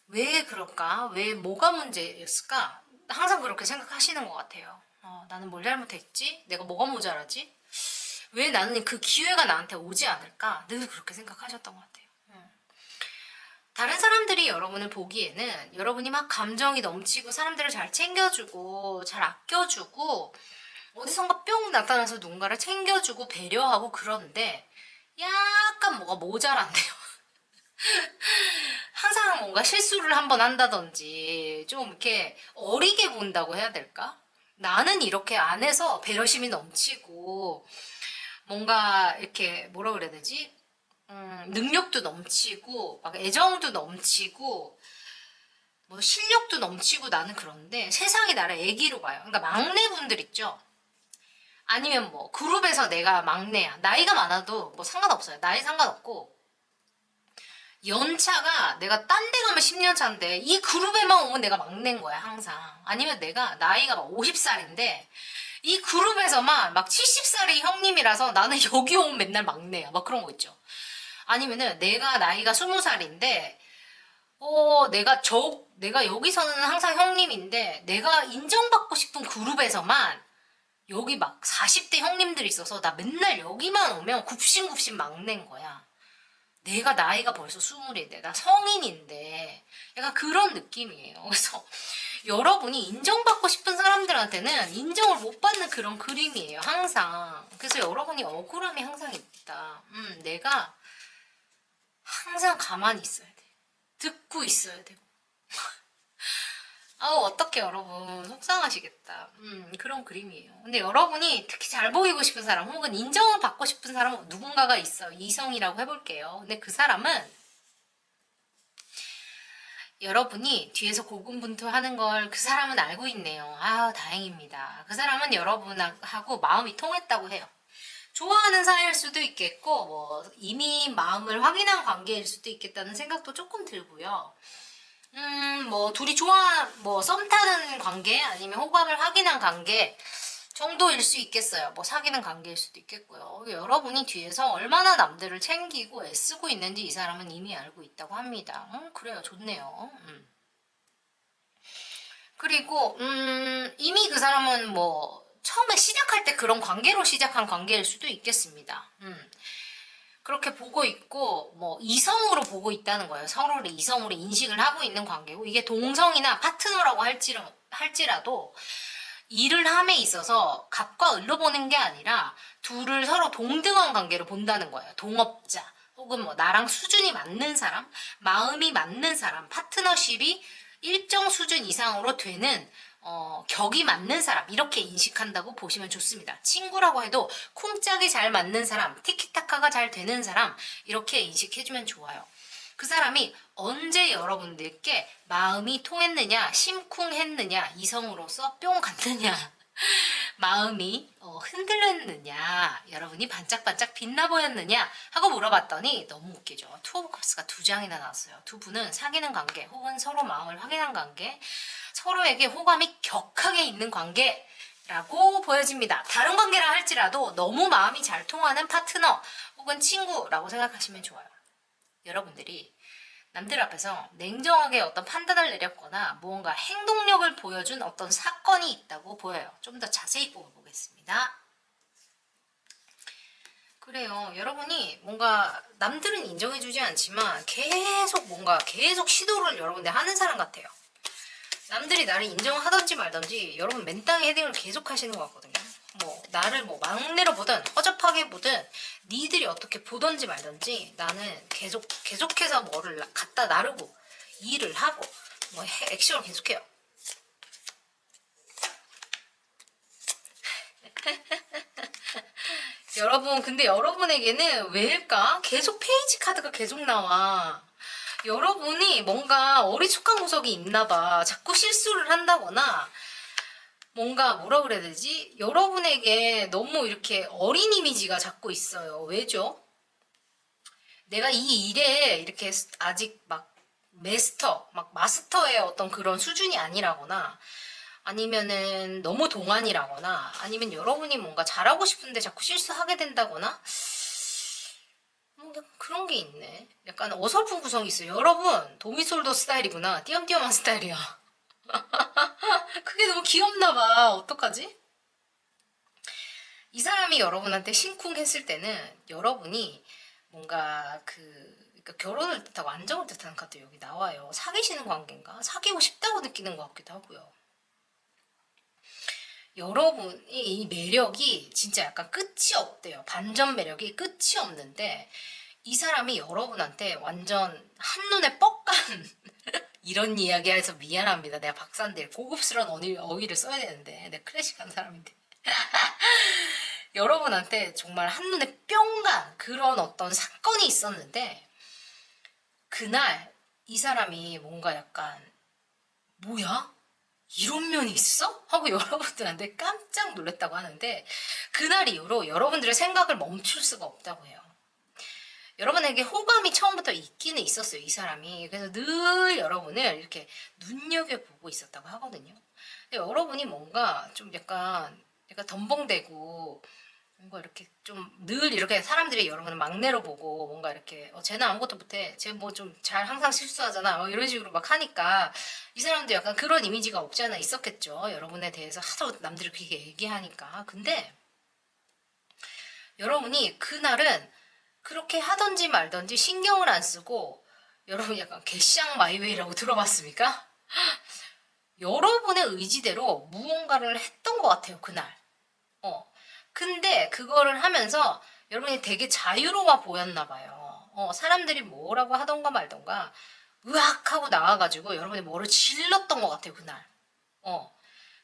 왜 그럴까? 왜 뭐가 문제였을까? 항상 그렇게 생각하시는 것 같아요. 나는 뭘 잘못했지? 내가 뭐가 모자라지? 왜 나는 그 기회가 나한테 오지 않을까? 늘 그렇게 생각하셨던 것 같아요. 다른 사람들이 여러분을 보기에는 여러분이 막 감정이 넘치고 사람들을 잘 챙겨주고 잘 아껴주고 어디선가 뿅 나타나서 누군가를 챙겨주고 배려하고 그런데 약간 뭐가 모자란대요. 항상 뭔가 실수를 한번 한다든지 좀 이렇게 어리게 본다고 해야 될까? 나는 이렇게 안에서 배려심이 넘치고 뭔가 이렇게 뭐라 그래야 되지? 능력도 넘치고 막 애정도 넘치고 뭐 실력도 넘치고 나는 그런데 세상이 나를 애기로 봐요. 그러니까 막내분들 있죠. 아니면 뭐 그룹에서 내가 막내야. 나이가 많아도 뭐 상관없어요. 나이 상관없고 연차가 내가 딴 데 가면 10년 차인데 이 그룹에만 오면 내가 막내인 거야 항상. 아니면 내가 나이가 막 50살인데 이 그룹에서만 막 70살이 형님이라서 나는 여기 오면 맨날 막내야. 막 그런 거 있죠. 아니면은 내가 나이가 20살인데 내가 여기서는 항상 형님인데 내가 인정받고 싶은 그룹에서만 여기 막 40대 형님들이 있어서 나 맨날 여기만 오면 굽신굽신 막내인 거야. 내가 나이가 벌써 20인데 나 성인인데 약간 그런 느낌이에요. 그래서 여러분이 인정받고 싶은 사람들한테는 인정을 못 받는 그런 그림이에요. 항상. 그래서 여러분이 억울함이 항상 있다. 내가 항상 가만히 있어야 돼. 듣고 있어야 되고. 아우 어떡해 여러분 속상하시겠다. 그런 그림이에요. 근데 여러분이 특히 잘 보이고 싶은 사람 혹은 인정을 받고 싶은 사람 누군가가 있어. 이성이라고 해볼게요. 근데 그 사람은 여러분이 뒤에서 고군분투하는 걸 그 사람은 알고 있네요. 아 다행입니다. 그 사람은 여러분하고 마음이 통했다고 해요. 좋아하는 사이일 수도 있겠고 뭐 이미 마음을 확인한 관계일 수도 있겠다는 생각도 조금 들고요. 뭐 둘이 뭐 썸 타는 관계 아니면 호감을 확인한 관계 정도일 수 있겠어요. 뭐 사귀는 관계일 수도 있겠고요. 여러분이 뒤에서 얼마나 남들을 챙기고 애쓰고 있는지 이 사람은 이미 알고 있다고 합니다. 그래요. 좋네요. 그리고 이미 그 사람은 뭐 처음에 시작할 때 그런 관계로 시작한 관계일 수도 있겠습니다. 그렇게 보고 있고 뭐 이성으로 보고 있다는 거예요. 서로를 이성으로 인식을 하고 있는 관계고 이게 동성이나 파트너라고 할지라도 일을 함에 있어서 갑과 을로 보는 게 아니라 둘을 서로 동등한 관계로 본다는 거예요. 동업자 혹은 뭐 나랑 수준이 맞는 사람, 마음이 맞는 사람, 파트너십이 일정 수준 이상으로 되는 격이 맞는 사람 이렇게 인식한다고 보시면 좋습니다. 친구라고 해도 쿵짝이 잘 맞는 사람, 티키타카가 잘 되는 사람 이렇게 인식해주면 좋아요. 그 사람이 언제 여러분들께 마음이 통했느냐, 심쿵했느냐, 이성으로서 뿅 갔느냐, 마음이 흔들렸느냐, 여러분이 반짝반짝 빛나 보였느냐 하고 물어봤더니 너무 웃기죠. 투 오브 컵스가 2장이나 나왔어요. 두 분은 사귀는 관계 혹은 서로 마음을 확인한 관계, 서로에게 호감이 격하게 있는 관계라고 보여집니다. 다른 관계라 할지라도 너무 마음이 잘 통하는 파트너 혹은 친구라고 생각하시면 좋아요. 여러분들이 남들 앞에서 냉정하게 어떤 판단을 내렸거나 무언가 행동력을 보여준 어떤 사건이 있다고 보여요. 좀 더 자세히 뽑아보겠습니다. 그래요. 여러분이 뭔가 남들은 인정해주지 않지만 계속 시도를 여러분들 하는 사람 같아요. 남들이 나를 인정하던지 말던지 여러분 맨땅에 헤딩을 계속 하시는 것 같거든요. 뭐 나를 뭐 막내로 보든 허접하게 보든 니들이 어떻게 보던지 말던지 나는 계속해서 뭐를 갖다 나르고 일을 하고 뭐 액션을 계속해요. 여러분, 근데 여러분에게는 왜일까? 계속 페이지 카드가 계속 나와. 여러분이 뭔가 어리숙한 구석이 있나 봐. 자꾸 실수를 한다거나, 뭔가 뭐라 그래야 되지? 여러분에게 너무 이렇게 어린 이미지가 자꾸 있어요. 왜죠? 내가 이 일에 이렇게 아직 막 막 마스터의 어떤 그런 수준이 아니라거나, 아니면은 너무 동안이라거나, 아니면 여러분이 뭔가 잘하고 싶은데 자꾸 실수하게 된다거나, 뭐 약간 그런 게 있네. 약간 어설픈 구성이 있어요. 여러분, 도미솔더 스타일이구나. 띄엄띄엄한 스타일이야. 그게 너무 귀엽나 봐. 어떡하지? 이 사람이 여러분한테 심쿵했을 때는 여러분이 뭔가 그러니까 결혼을 뜻하고 안정을 뜻하는 카드 여기 나와요. 사귀시는 관계인가? 사귀고 싶다고 느끼는 것 같기도 하고요. 여러분이 이 매력이 진짜 약간 끝이 없대요. 반전 매력이 끝이 없는데 이 사람이 여러분한테 완전 한눈에 뻑간 이런 이야기 해서 미안합니다. 내가 박사인데 고급스러운 어휘를 써야 되는데 내가 클래식한 사람인데 여러분한테 정말 한눈에 뿅간 그런 어떤 사건이 있었는데 그날 이 사람이 뭔가 약간 뭐야? 이런 면이 있어? 하고 여러분들한테 깜짝 놀랐다고 하는데 그날 이후로 여러분들의 생각을 멈출 수가 없다고 해요. 여러분에게 호감이 처음부터 있기는 있었어요, 이 사람이. 그래서 늘 여러분을 이렇게 눈여겨보고 있었다고 하거든요. 근데 여러분이 뭔가 좀 약간 덤벙대고 뭔가 이렇게 좀 늘 이렇게 사람들이 여러분을 막내로 보고 뭔가 이렇게 쟤는 아무것도 못해. 쟤 뭐 좀 잘 항상 실수하잖아. 이런 식으로 막 하니까 이 사람도 약간 그런 이미지가 없지 않아 있었겠죠. 여러분에 대해서 하도 남들이 그렇게 얘기하니까. 근데 여러분이 그날은 그렇게 하던지 말던지 신경을 안 쓰고 여러분 약간 개샹 마이웨이라고 들어봤습니까? 여러분의 의지대로 무언가를 했던 것 같아요, 그날. 근데 그거를 하면서 여러분이 되게 자유로워 보였나 봐요. 사람들이 뭐라고 하던가 말던가 으악 하고 나와가지고 여러분이 뭐를 질렀던 것 같아요, 그날.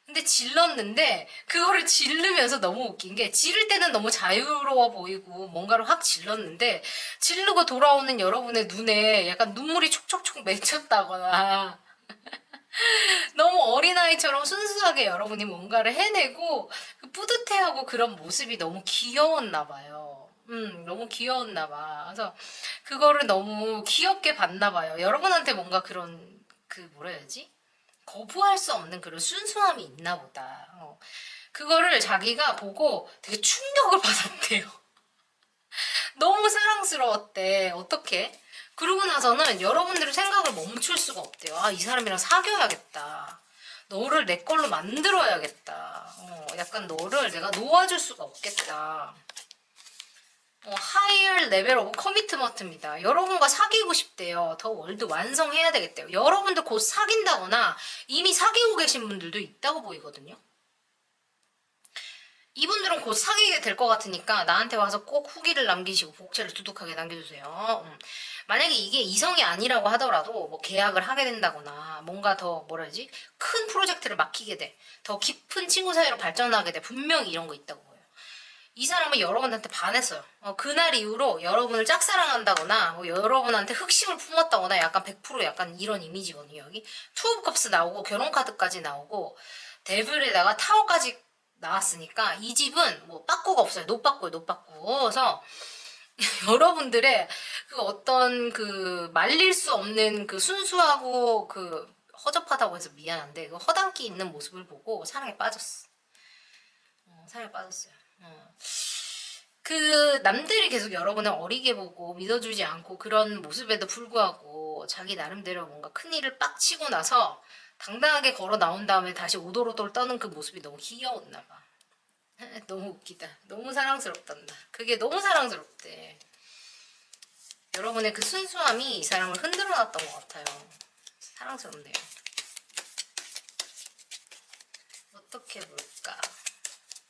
근데 질렀는데 그거를 질르면서 너무 웃긴 게 지를 때는 너무 자유로워 보이고 뭔가를 확 질렀는데 지르고 돌아오는 여러분의 눈에 약간 눈물이 촉촉촉 맺혔다거나 너무 어린아이처럼 순수하게 여러분이 뭔가를 해내고 그 뿌듯해하고 그런 모습이 너무 귀여웠나 봐요. 너무 귀여웠나 봐. 그래서 그거를 너무 귀엽게 봤나 봐요. 여러분한테 뭔가 그런 그 뭐라 해야지? 거부할 수 없는 그런 순수함이 있나 보다. 그거를 자기가 보고 되게 충격을 받았대요. 너무 사랑스러웠대. 어떻게? 그러고 나서는 여러분들의 생각을 멈출 수가 없대요. 아, 이 사람이랑 사귀어야겠다. 너를 내 걸로 만들어야겠다. 약간 너를 내가 놓아줄 수가 없겠다. 하이어 레벨 오브 커미트먼트입니다. 여러분과 사귀고 싶대요. 더 월드 완성해야 되겠대요. 여러분도 곧 사귄다거나 이미 사귀고 계신 분들도 있다고 보이거든요. 이분들은 곧 사귀게 될 것 같으니까 나한테 와서 꼭 후기를 남기시고 복채를 두둑하게 남겨주세요. 만약에 이게 이성이 아니라고 하더라도 뭐 계약을 하게 된다거나 뭔가 더 뭐라 해야지 큰 프로젝트를 맡기게 돼. 더 깊은 친구 사이로 발전하게 돼. 분명히 이런 거 있다고 보여요. 이 사람은 여러분한테 반했어요. 그날 이후로 여러분을 짝사랑한다거나 뭐 여러분한테 흑심을 품었다거나 약간 100% 약간 이런 이미지거든요. 여기 투 오브 컵스 나오고 결혼 카드까지 나오고 데블에다가 타워까지 나왔으니까 이 집은 뭐 빠꾸가 없어요. 노빠꾸예요, 노빠꾸. 그래서 여러분들의 그 어떤 그 말릴 수 없는 그 순수하고 그 허접하다고 해서 미안한데 그 허당기 있는 모습을 보고 사랑에 빠졌어. 사랑에 빠졌어요. 그 남들이 계속 여러분을 어리게 보고 믿어주지 않고 그런 모습에도 불구하고 자기 나름대로 뭔가 큰일을 빡 치고 나서 당당하게 걸어 나온 다음에 다시 오돌오돌 떠는 그 모습이 너무 귀여웠나 봐. 너무 웃기다. 너무 사랑스럽단다. 그게 너무 사랑스럽대. 여러분의 그 순수함이 이 사람을 흔들어 놨던 것 같아요. 사랑스럽네요. 어떻게 볼까?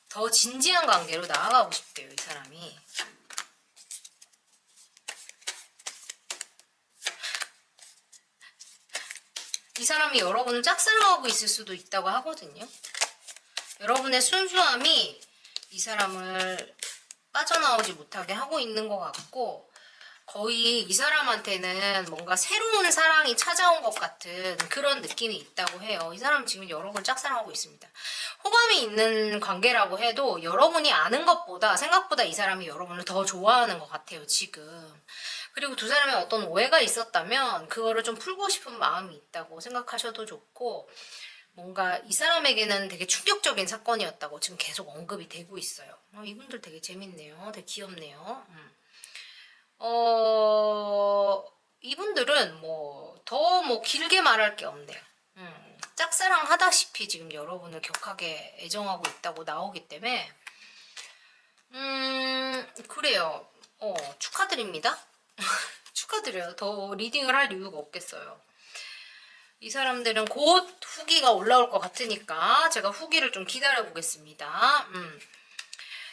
더 진지한 관계로 나아가고 싶대요, 이 사람이. 이 사람이 여러분을 짝사랑하고 있을 수도 있다고 하거든요. 여러분의 순수함이 이 사람을 빠져나오지 못하게 하고 있는 것 같고, 거의 이 사람한테는 뭔가 새로운 사랑이 찾아온 것 같은 그런 느낌이 있다고 해요. 이 사람은 지금 여러분을 짝사랑하고 있습니다. 호감이 있는 관계라고 해도 여러분이 아는 것보다 생각보다 이 사람이 여러분을 더 좋아하는 것 같아요, 지금. 그리고 두 사람의 어떤 오해가 있었다면 그거를 좀 풀고 싶은 마음이 있다고 생각하셔도 좋고, 뭔가 이 사람에게는 되게 충격적인 사건이었다고 지금 계속 언급이 되고 있어요. 이분들 되게 재밌네요. 되게 귀엽네요. 이분들은 더 길게 말할 게 없네요. 짝사랑 하다시피 지금 여러분을 격하게 애정하고 있다고 나오기 때문에, 그래요. 축하드립니다. 축하드려요. 더 리딩을 할 이유가 없겠어요. 이 사람들은 곧 후기가 올라올 것 같으니까 제가 후기를 좀 기다려 보겠습니다.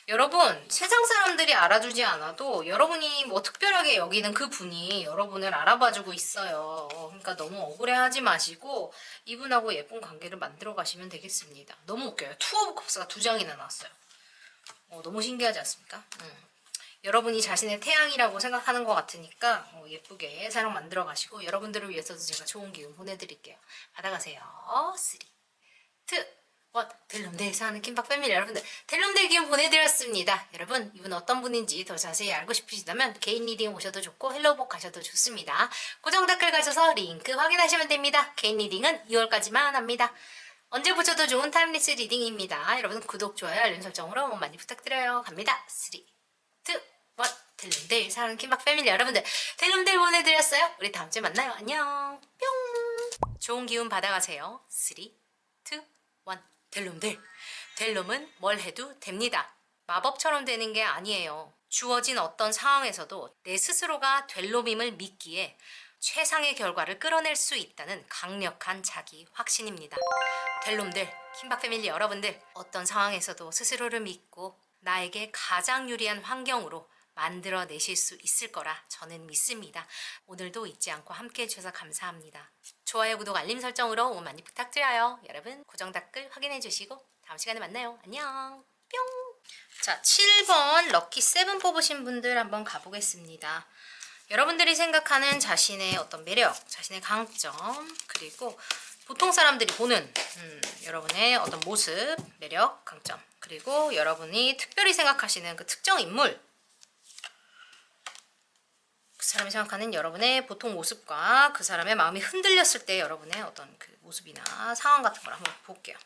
여러분, 세상 사람들이 알아주지 않아도 여러분이 뭐 특별하게 여기는 그 분이 여러분을 알아봐주고 있어요. 그러니까 너무 억울해하지 마시고 이분하고 예쁜 관계를 만들어 가시면 되겠습니다. 너무 웃겨요. 투 오브 컵스가 2장이나 나왔어요. 너무 신기하지 않습니까? 여러분이 자신의 태양이라고 생각하는 것 같으니까 예쁘게 사랑 만들어 가시고, 여러분들을 위해서도 제가 좋은 기운 보내드릴게요. 받아가세요. 3, 2, 1. 델룸델 사는 김밥 패밀리 여러분들, 델룸델 기운 보내드렸습니다. 여러분, 이분 어떤 분인지 더 자세히 알고 싶으시다면 개인 리딩 오셔도 좋고 헬로복 가셔도 좋습니다. 고정 댓글 가셔서 링크 확인하시면 됩니다. 개인 리딩은 2월까지만 합니다. 언제 보셔도 좋은 타임리스 리딩입니다. 여러분, 구독, 좋아요, 알림 설정으로 많이 부탁드려요. 갑니다. 3, 2, 1. 델룸델 사는 김밥 패밀리 여러분들, 델룸델 보내드렸어요. 우리 다음 주에 만나요. 안녕. 뿅. 좋은 기운 받아가세요. 3, 2, 1. 델룸들. 델룸은 뭘 해도 됩니다. 마법처럼 되는 게 아니에요. 주어진 어떤 상황에서도 내 스스로가 델룸임을 믿기에 최상의 결과를 끌어낼 수 있다는 강력한 자기 확신입니다. 델룸들, 킴박 패밀리 여러분들, 어떤 상황에서도 스스로를 믿고 나에게 가장 유리한 환경으로 만들어내실 수 있을 거라 저는 믿습니다. 오늘도 잊지 않고 함께 해주셔서 감사합니다. 좋아요, 구독, 알림 설정으로 응원 많이 부탁드려요. 여러분, 고정 댓글 확인해주시고 다음 시간에 만나요. 안녕. 뿅. 자, 7번 럭키 7 뽑으신 분들 한번 가보겠습니다. 여러분들이 생각하는 자신의 어떤 매력, 자신의 강점, 그리고 보통 사람들이 보는 여러분의 어떤 모습, 매력, 강점, 그리고 여러분이 특별히 생각하시는 그 특정 인물, 그 사람이 생각하는 여러분의 보통 모습과 그 사람의 마음이 흔들렸을 때 여러분의 어떤 그 모습이나 상황 같은 걸 한번 볼게요.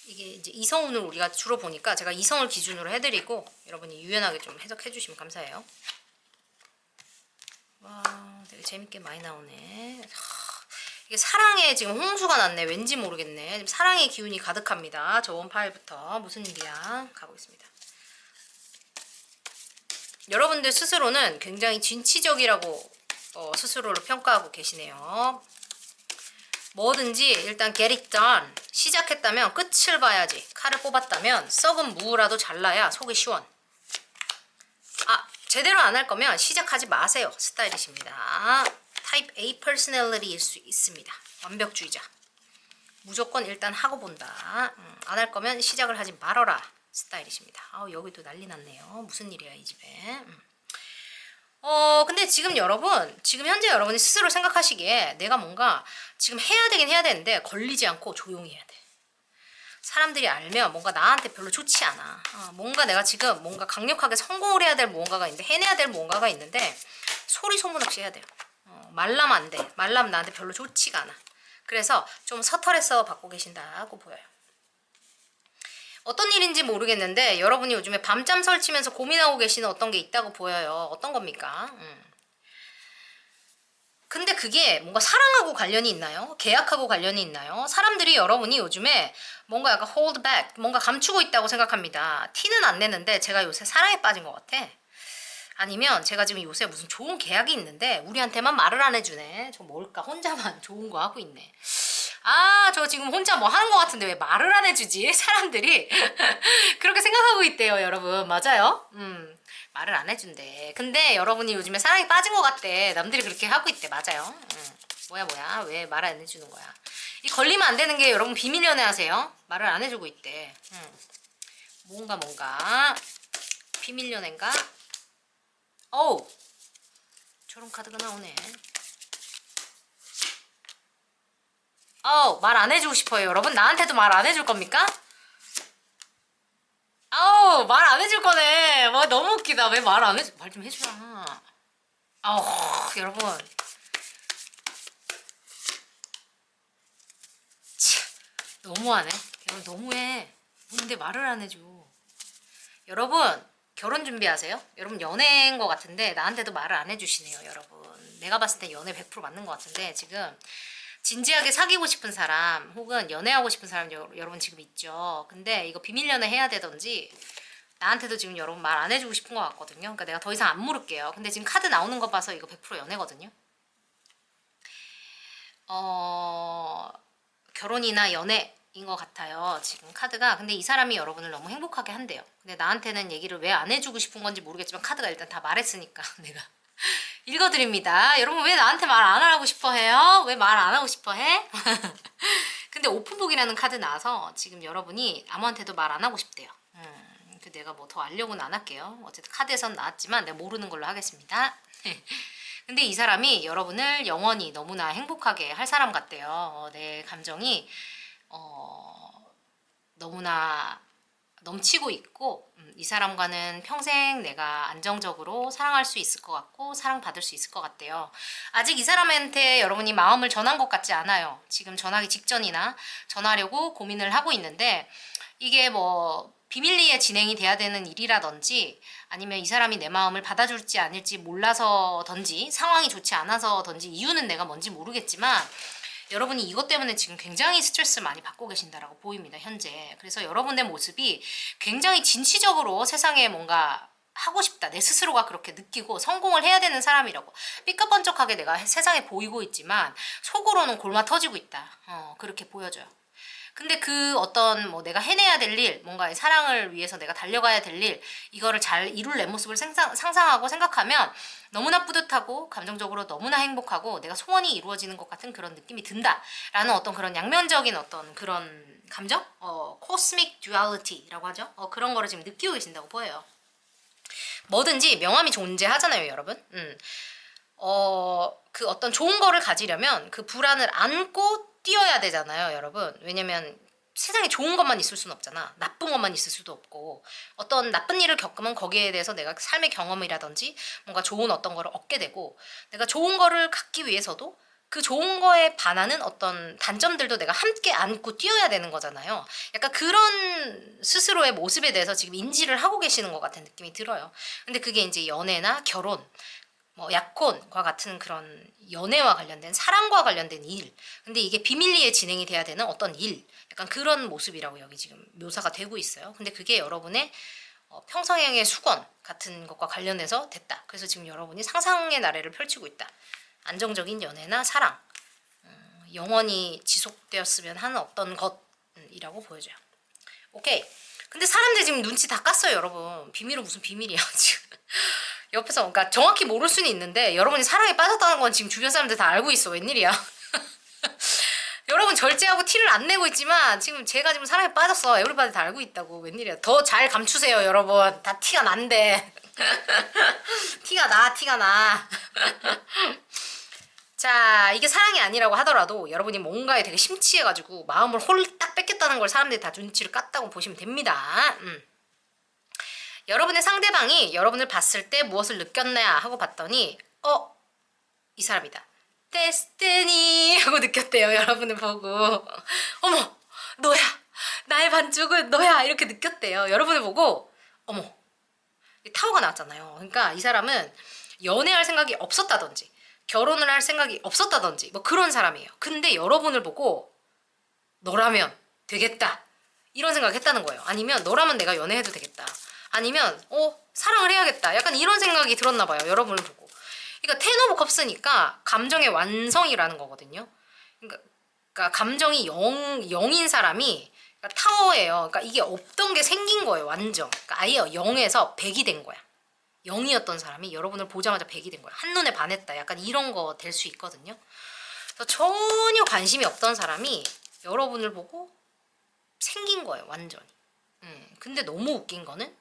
이게 이제 이성운을 우리가 주로 보니까 제가 이성을 기준으로 해드리고 여러분이 유연하게 좀 해석해 주시면 감사해요. 와, 되게 재밌게 많이 나오네. 이게 사랑에 지금 홍수가 났네. 왠지 모르겠네. 지금 사랑의 기운이 가득합니다. 저번 파일부터 무슨 일이야? 가보겠습니다. 여러분들 스스로는 굉장히 진취적이라고 스스로를 평가하고 계시네요. 뭐든지 일단 get it done. 시작했다면 끝을 봐야지. 칼을 뽑았다면 썩은 무라도 잘라야 속이 시원. 제대로 안 할 거면 시작하지 마세요. 스타일이십니다. 타입 A 퍼스널리티일 수 있습니다. 완벽주의자. 무조건 일단 하고 본다. 안 할 거면 시작을 하지 말아라. 스타일이십니다. 여기도 난리 났네요. 무슨 일이야 이 집에. 근데 지금 여러분, 지금 현재 여러분이 스스로 생각하시기에 내가 뭔가 지금 해야 되긴 해야 되는데 걸리지 않고 조용히 해야 돼. 사람들이 알면 뭔가 나한테 별로 좋지 않아. 뭔가 내가 지금 뭔가 강력하게 성공을 해야 될 뭔가가 있는데, 해내야 될 뭔가가 있는데 소리 소문 없이 해야 돼요. 말라면 안 돼. 말라면 나한테 별로 좋지가 않아. 그래서 좀 서툴해서 받고 계신다고 보여요. 어떤 일인지 모르겠는데 여러분이 요즘에 밤잠 설치면서 고민하고 계시는 어떤 게 있다고 보여요. 어떤 겁니까? 근데 그게 뭔가 사랑하고 관련이 있나요? 계약하고 관련이 있나요? 사람들이 여러분이 요즘에 뭔가 약간 hold back, 뭔가 감추고 있다고 생각합니다. 티는 안 내는데 제가 요새 사랑에 빠진 것 같아. 아니면 제가 지금 요새 무슨 좋은 계약이 있는데 우리한테만 말을 안 해주네. 저 뭘까? 혼자만 좋은 거 하고 있네. 저 지금 혼자 뭐 하는 것 같은데 왜 말을 안 해주지? 사람들이 그렇게 생각하고 있대요, 여러분. 맞아요? 말을 안 해준대. 근데 여러분이 요즘에 사랑에 빠진 것 같대. 남들이 그렇게 하고 있대. 맞아요. 뭐야 왜 말 안 해주는 거야? 이 걸리면 안 되는 게 여러분 비밀 연애 하세요. 말을 안 해주고 있대. 뭔가 비밀 연애인가? 어우, 저런 카드가 나오네. 말 안 해주고 싶어요, 여러분. 나한테도 말 안 해줄 겁니까? 말 안 해줄 거네. 와, 너무 웃기다. 왜 말 안 해줘? 말 좀 해주라. 여러분. 참, 너무하네. 여러분, 너무해. 뭔데 말을 안 해줘. 여러분, 결혼 준비하세요? 여러분, 연애인 것 같은데, 나한테도 말을 안 해주시네요, 여러분. 내가 봤을 때 연애 100% 맞는 것 같은데, 지금. 진지하게 사귀고 싶은 사람 혹은 연애하고 싶은 사람 여러분 지금 있죠. 근데 이거 비밀 연애 해야 되던지 나한테도 지금 여러분 말 안 해주고 싶은 것 같거든요. 그러니까 내가 더 이상 안 물을게요. 근데 지금 카드 나오는 거 봐서 이거 100% 연애거든요. 결혼이나 연애인 것 같아요. 지금 카드가. 근데 이 사람이 여러분을 너무 행복하게 한대요. 근데 나한테는 얘기를 왜 안 해주고 싶은 건지 모르겠지만 카드가 일단 다 말했으니까 내가 읽어드립니다. 여러분 왜 나한테 말 안 하고 싶어 해요? 왜 말 안 하고 싶어 해? 근데 오픈북이라는 카드 나와서 지금 여러분이 아무한테도 말 안 하고 싶대요. 내가 뭐 더 알려고는 안 할게요. 어쨌든 카드에선 나왔지만 내가 모르는 걸로 하겠습니다. 근데 이 사람이 여러분을 영원히 너무나 행복하게 할 사람 같대요. 내 감정이 너무나 넘치고 있고 이 사람과는 평생 내가 안정적으로 사랑할 수 있을 것 같고 사랑받을 수 있을 것 같대요. 아직 이 사람한테 여러분이 마음을 전한 것 같지 않아요. 지금 전하기 직전이나 전하려고 고민을 하고 있는데 이게 뭐 비밀리에 진행이 돼야 되는 일이라든지 아니면 이 사람이 내 마음을 받아줄지 아닐지 몰라서든지 상황이 좋지 않아서든지 이유는 내가 뭔지 모르겠지만 여러분이 이것 때문에 지금 굉장히 스트레스를 많이 받고 계신다라고 보입니다, 현재. 그래서 여러분의 모습이 굉장히 진취적으로 세상에 뭔가 하고 싶다. 내 스스로가 그렇게 느끼고 성공을 해야 되는 사람이라고. 삐까번쩍하게 내가 세상에 보이고 있지만 속으로는 골마 터지고 있다. 그렇게 보여져요. 근데 그 어떤 뭐 내가 해내야 될 일, 뭔가 사랑을 위해서 내가 달려가야 될 일, 이거를 잘 이룰 내 모습을 상상하고 생각하면 너무나 뿌듯하고 감정적으로 너무나 행복하고 내가 소원이 이루어지는 것 같은 그런 느낌이 든다라는 어떤 그런 양면적인 어떤 그런 감정? 코스믹 듀얼리티라고 하죠. 그런 거를 지금 느끼고 계신다고 보여요. 뭐든지 명암이 존재하잖아요, 여러분. 그 어떤 좋은 거를 가지려면 그 불안을 안고 뛰어야 되잖아요, 여러분. 왜냐면 세상에 좋은 것만 있을 수는 없잖아. 나쁜 것만 있을 수도 없고 어떤 나쁜 일을 겪으면 거기에 대해서 내가 삶의 경험이라든지 뭔가 좋은 어떤 거를 얻게 되고 내가 좋은 거를 갖기 위해서도 그 좋은 거에 반하는 어떤 단점들도 내가 함께 안고 뛰어야 되는 거잖아요. 약간 그런 스스로의 모습에 대해서 지금 인지를 하고 계시는 것 같은 느낌이 들어요. 근데 그게 이제 연애나 결혼 뭐 약혼과 같은 그런 연애와 관련된 사랑과 관련된 일 근데 이게 비밀리에 진행이 돼야 되는 어떤 일 약간 그런 모습이라고 여기 지금 묘사가 되고 있어요. 근데 그게 여러분의 평성행의 수건 같은 것과 관련해서 됐다. 그래서 지금 여러분이 상상의 나래를 펼치고 있다. 안정적인 연애나 사랑 영원히 지속되었으면 하는 어떤 것이라고 보여져요. 오케이. 근데 사람들 지금 눈치 다 깠어요, 여러분. 비밀은 무슨 비밀이야, 지금. 옆에서, 그러니까 정확히 모를 수는 있는데, 여러분이 사랑에 빠졌다는 건 지금 주변 사람들 다 알고 있어. 웬일이야. 여러분 절제하고 티를 안 내고 있지만, 지금 제가 지금 사랑에 빠졌어. 에브리바디 다 알고 있다고. 웬일이야. 더 잘 감추세요, 여러분. 다 티가 난대. 티가 나. 자, 이게 사랑이 아니라고 하더라도 여러분이 뭔가에 되게 심취해가지고 마음을 홀딱 뺏겼다는 걸 사람들이 다 눈치를 깠다고 보시면 됩니다. 여러분의 상대방이 여러분을 봤을 때 무엇을 느꼈냐 하고 봤더니 이 사람이다. 데스티니 하고 느꼈대요. 여러분을 보고 어머 너야. 나의 반쪽은 너야. 이렇게 느꼈대요. 여러분을 보고 어머 타워가 나왔잖아요. 그러니까 이 사람은 연애할 생각이 없었다든지 결혼을 할 생각이 없었다든지 뭐 그런 사람이에요. 근데 여러분을 보고 너라면 되겠다 이런 생각했다는 거예요. 아니면 너라면 내가 연애해도 되겠다. 아니면 사랑을 해야겠다. 약간 이런 생각이 들었나 봐요. 여러분을 보고. 그러니까 텐 오브 컵스니까 감정의 완성이라는 거거든요. 그러니까 감정이 0인 사람이 그러니까 타워예요. 그러니까 이게 없던 게 생긴 거예요. 완전. 그러니까 아예 0에서 100이 된 거야. 0이었던 사람이 여러분을 보자마자 100이 된 거야. 한눈에 반했다. 약간 이런 거 될 수 있거든요. 그래서 전혀 관심이 없던 사람이 여러분을 보고 생긴 거예요, 완전히. 근데 너무 웃긴 거는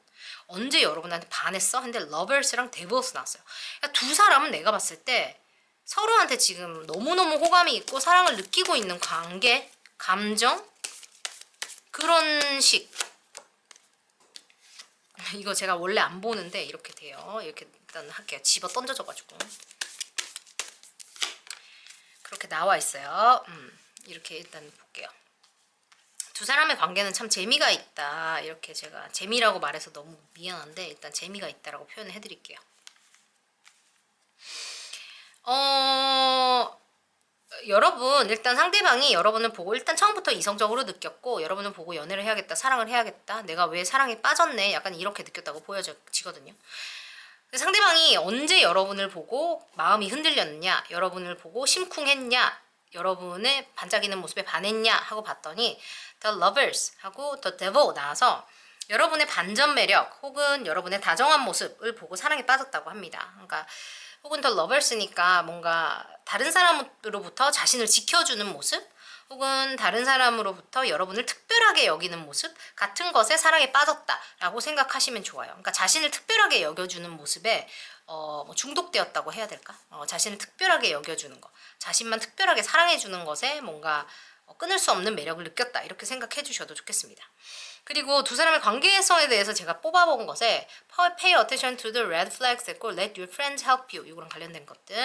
언제 여러분한테 반했어? 근데 러버스랑 데버스 나왔어요. 그러니까 두 사람은 내가 봤을 때 서로한테 지금 너무너무 호감이 있고 사랑을 느끼고 있는 관계, 감정, 그런 식. 이거 제가 원래 안 보는데 이렇게 돼요. 이렇게 일단 할게요. 집어 던져져가지고. 그렇게 나와 있어요. 이렇게 일단 볼게요. 두 사람의 관계는 참 재미가 있다. 이렇게 제가 재미라고 말해서 너무 미안한데 일단 재미가 있다라고 표현을 해드릴게요. 여러분 일단 상대방이 여러분을 보고 일단 처음부터 이성적으로 느꼈고 여러분을 보고 연애를 해야겠다, 사랑을 해야겠다, 내가 왜 사랑에 빠졌네 약간 이렇게 느꼈다고 보여지거든요. 상대방이 언제 여러분을 보고 마음이 흔들렸냐, 여러분을 보고 심쿵했냐, 여러분의 반짝이는 모습에 반했냐 하고 봤더니 The Lovers 하고 The Devil 나와서 여러분의 반전 매력 혹은 여러분의 다정한 모습을 보고 사랑에 빠졌다고 합니다. 그러니까 혹은 더 러버스니까 뭔가 다른 사람으로부터 자신을 지켜주는 모습 혹은 다른 사람으로부터 여러분을 특별하게 여기는 모습 같은 것에 사랑에 빠졌다라고 생각하시면 좋아요. 그러니까 자신을 특별하게 여겨주는 모습에 뭐 중독되었다고 해야 될까? 자신을 특별하게 여겨주는 거, 자신만 특별하게 사랑해주는 것에 뭔가 끊을 수 없는 매력을 느꼈다 이렇게 생각해 주셔도 좋겠습니다. 그리고 두 사람의 관계성에 대해서 제가 뽑아본 것에 Pay attention to the red flags 했고 Let your friends help you 이거랑 관련된 것들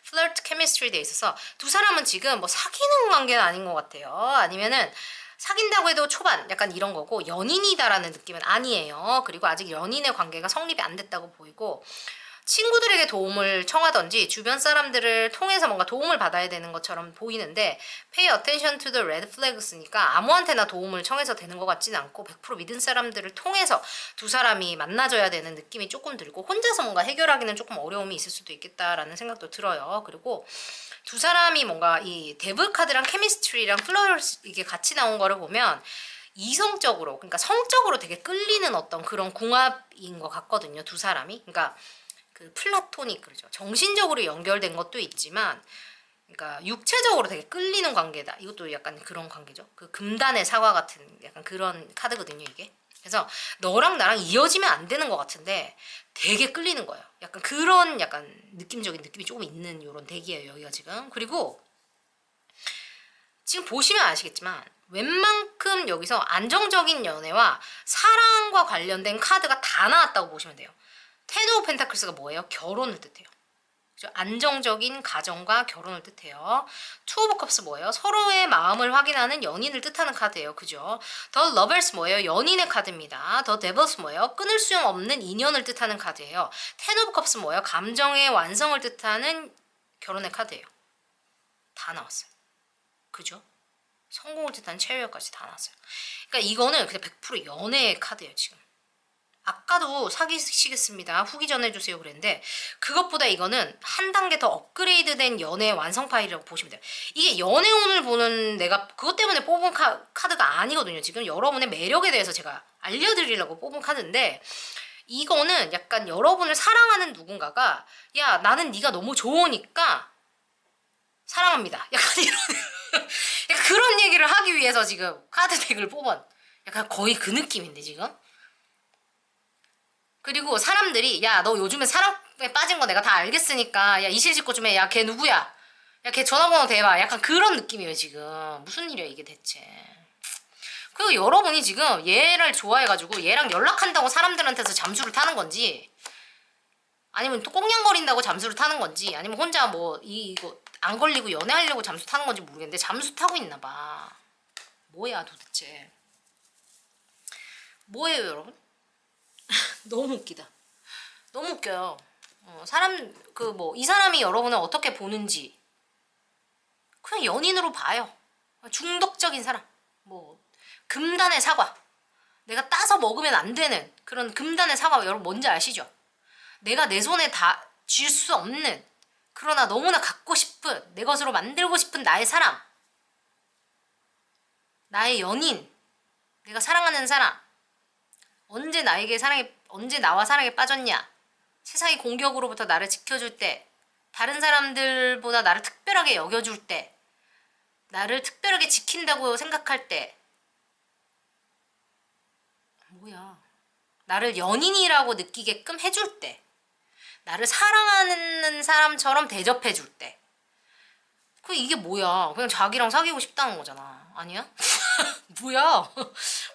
Flirt chemistry에 대해 있어서 두 사람은 지금 뭐 사귀는 관계는 아닌 것 같아요. 아니면은 사귄다고 해도 초반 약간 이런 거고 연인이다라는 느낌은 아니에요. 그리고 아직 연인의 관계가 성립이 안 됐다고 보이고 친구들에게 도움을 청하던지 주변 사람들을 통해서 뭔가 도움을 받아야 되는 것처럼 보이는데 Pay attention to the red flags니까 아무한테나 도움을 청해서 되는 것 같지는 않고 100% 믿은 사람들을 통해서 두 사람이 만나줘야 되는 느낌이 조금 들고 혼자서 뭔가 해결하기는 조금 어려움이 있을 수도 있겠다라는 생각도 들어요. 그리고 두 사람이 뭔가 이 데블 카드랑 케미스트리랑 플러스 이게 같이 나온 거를 보면 이성적으로 그러니까 성적으로 되게 끌리는 어떤 그런 궁합인 것 같거든요. 두 사람이. 그러니까 그 플라토닉 그러죠. 정신적으로 연결된 것도 있지만 그러니까 육체적으로 되게 끌리는 관계다. 이것도 약간 그런 관계죠. 그 금단의 사과 같은 약간 그런 카드거든요, 이게. 그래서 너랑 나랑 이어지면 안 되는 것 같은데 되게 끌리는 거예요. 약간 그런 약간 느낌적인 느낌이 조금 있는 이런 덱이에요, 여기가 지금. 그리고 지금 보시면 아시겠지만 웬만큼 여기서 안정적인 연애와 사랑과 관련된 카드가 다 나왔다고 보시면 돼요. 텐 오브 펜타클스가 뭐예요? 결혼을 뜻해요. 그죠? 안정적인 가정과 결혼을 뜻해요. 투 오브 컵스 뭐예요? 서로의 마음을 확인하는 연인을 뜻하는 카드예요. 그죠? 더 러버스 뭐예요? 연인의 카드입니다. 더 데버스 뭐예요? 끊을 수 없는 인연을 뜻하는 카드예요. 텐 오브 컵스 뭐예요? 감정의 완성을 뜻하는 결혼의 카드예요. 다 나왔어요. 그죠? 성공을 뜻하는 체리엇까지 다 나왔어요. 그러니까 이거는 그냥 100% 연애의 카드예요, 지금. 아까도 사귀시겠습니다. 후기 전해주세요 그랬는데 그것보다 이거는 한 단계 더 업그레이드된 연애 완성 파일이라고 보시면 돼요. 이게 연애운을 보는 내가 그것 때문에 뽑은 카드가 아니거든요. 지금 여러분의 매력에 대해서 제가 알려드리려고 뽑은 카드인데 이거는 약간 여러분을 사랑하는 누군가가 야 나는 네가 너무 좋으니까 사랑합니다. 약간 이런 약간 그런 얘기를 하기 위해서 지금 카드 덱을 뽑은 약간 거의 그 느낌인데 지금 그리고 사람들이 야 너 요즘에 사랑에 빠진 거 내가 다 알겠으니까 야 이실직고 좀 해. 야 걔 누구야? 야 걔 전화번호 대봐. 약간 그런 느낌이에요 지금. 무슨 일이야 이게 대체. 그리고 여러분이 지금 얘를 좋아해가지고 얘랑 연락한다고 사람들한테서 잠수를 타는 건지 아니면 또 꽁냥거린다고 잠수를 타는 건지 아니면 혼자 뭐 이거 안 걸리고 연애하려고 잠수 타는 건지 모르겠는데 잠수 타고 있나 봐. 뭐야 도대체. 뭐예요 여러분? 너무 웃기다. 너무 웃겨요. 사람 그 뭐 이 사람이 여러분을 어떻게 보는지 그냥 연인으로 봐요. 중독적인 사람. 뭐 금단의 사과. 내가 따서 먹으면 안 되는 그런 금단의 사과 여러분 뭔지 아시죠? 내가 내 손에 다 쥘 수 없는 그러나 너무나 갖고 싶은 내 것으로 만들고 싶은 나의 사람. 나의 연인. 내가 사랑하는 사람. 언제 나와 사랑에 빠졌냐? 세상의 공격으로부터 나를 지켜줄 때 다른 사람들보다 나를 특별하게 여겨줄 때, 나를 특별하게 지킨다고 생각할 때, 뭐야, 나를 연인이라고 느끼게끔 해줄 때, 나를 사랑하는 사람처럼 대접해줄 때, 이게 뭐야? 그냥 자기랑 사귀고 싶다는 거잖아. 아니야? 뭐야?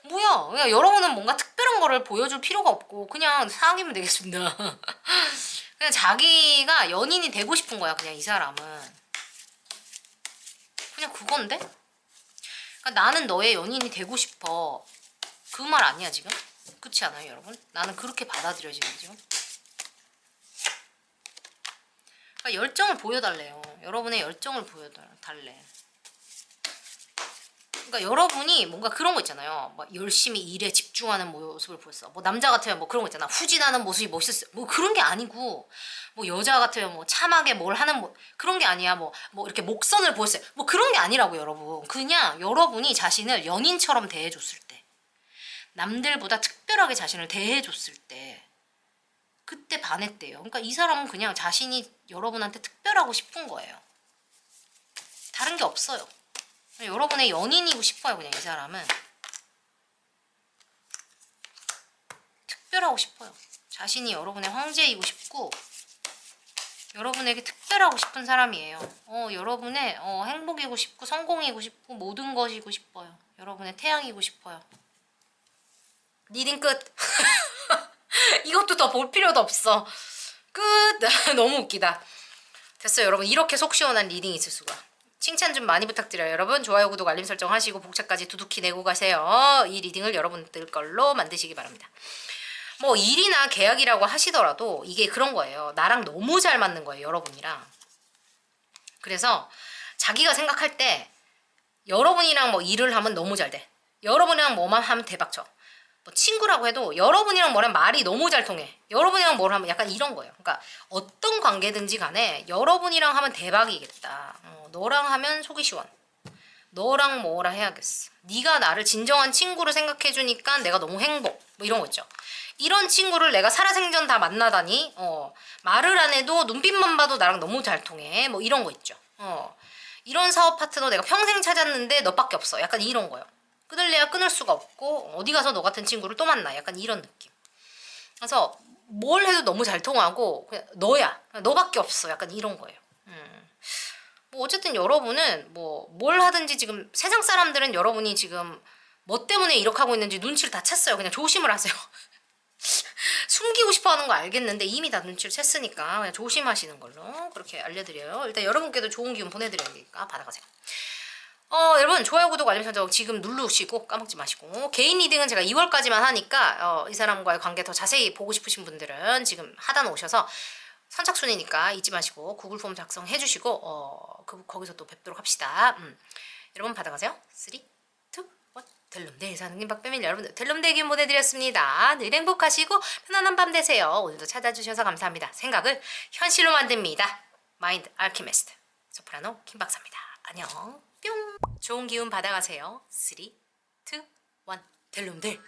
뭐야? 그냥 여러분은 뭔가 특별한 거를 보여줄 필요가 없고 그냥 사귀면 되겠습니다. 그냥 자기가 연인이 되고 싶은 거야. 그냥 이 사람은. 그냥 그건데? 그러니까 나는 너의 연인이 되고 싶어. 그 말 아니야 지금? 그렇지 않아요 여러분? 나는 그렇게 받아들여지거든요. 그러니까 열정을 보여달래요. 여러분의 열정을 보여달래. 그러니까 여러분이 뭔가 그런 거 있잖아요. 막 열심히 일에 집중하는 모습을 보였어. 뭐 남자 같으면 뭐 그런 거 있잖아. 후진하는 모습이 멋있어. 뭐 그런 게 아니고, 뭐 여자 같으면 뭐 참하게 뭘 하는 뭐 그런 게 아니야. 뭐 이렇게 목선을 보였어요. 뭐 그런 게 아니라고 여러분. 그냥 여러분이 자신을 연인처럼 대해줬을 때, 남들보다 특별하게 자신을 대해줬을 때, 그때 반했대요. 그러니까 이 사람은 그냥 자신이 여러분한테 특별하고 싶은 거예요. 다른 게 없어요. 여러분의 연인이고 싶어요. 그냥 이 사람은 특별하고 싶어요. 자신이 여러분의 황제이고 싶고 여러분에게 특별하고 싶은 사람이에요. 여러분의 행복이고 싶고 성공이고 싶고 모든 것이고 싶어요. 여러분의 태양이고 싶어요. 리딩 끝. 이것도 더 볼 필요도 없어. 끝. 너무 웃기다. 됐어요 여러분. 이렇게 속 시원한 리딩이 있을 수가. 칭찬 좀 많이 부탁드려요 여러분. 좋아요 구독 알림 설정 하시고 복차까지 두둑히 내고 가세요. 이 리딩을 여러분들 걸로 만드시기 바랍니다. 뭐 일이나 계약이라고 하시더라도 이게 그런 거예요. 나랑 너무 잘 맞는 거예요 여러분이랑. 그래서 자기가 생각할 때 여러분이랑 뭐 일을 하면 너무 잘 돼. 여러분이랑 뭐만 하면 대박쳐. 뭐 친구라고 해도 여러분이랑 뭐라면 말이 너무 잘 통해. 여러분이랑 뭘 하면 약간 이런 거예요. 그러니까 어떤 관계든지 간에 여러분이랑 하면 대박이겠다. 너랑 하면 속이 시원. 너랑 뭐라 해야겠어. 네가 나를 진정한 친구로 생각해 주니까 내가 너무 행복. 뭐 이런 거 있죠. 이런 친구를 내가 살아생전 다 만나다니 말을 안 해도 눈빛만 봐도 나랑 너무 잘 통해. 뭐 이런 거 있죠. 이런 사업 파트너 내가 평생 찾았는데 너밖에 없어. 약간 이런 거요. 끊을래야 끊을 수가 없고 어디 가서 너 같은 친구를 또 만나. 약간 이런 느낌. 그래서 뭘 해도 너무 잘 통하고 그냥 너야. 너밖에 없어. 약간 이런 거예요. 뭐 어쨌든 여러분은 뭐 뭘 하든지 지금 세상 사람들은 여러분이 지금 뭐 때문에 이렇게 하고 있는지 눈치를 다 챘어요. 그냥 조심을 하세요. 숨기고 싶어 하는 거 알겠는데 이미 다 눈치를 챘으니까 그냥 조심하시는 걸로 그렇게 알려드려요. 일단 여러분께도 좋은 기운 보내드려야니까 받아가세요. 여러분 좋아요 구독 알림 설정 지금 누르시고 까먹지 마시고 개인 리딩은 제가 2월까지만 하니까 이 사람과의 관계 더 자세히 보고 싶으신 분들은 지금 하단 오셔서 선착순이니까 잊지 마시고 구글 폼 작성해 주시고 거기서 또 뵙도록 합시다. 여러분 받아가세요. 3, 2, 1 델룸데이 사는 김밥 빼밀 여러분들 델룸데이 기운 보내드렸습니다. 늘 행복하시고 편안한 밤 되세요. 오늘도 찾아주셔서 감사합니다. 생각을 현실로 만듭니다. 마인드 알키미스트 소프라노 김박사입니다. 안녕 뿅. 좋은 기운 받아가세요. 3, 2, 1 델룸들.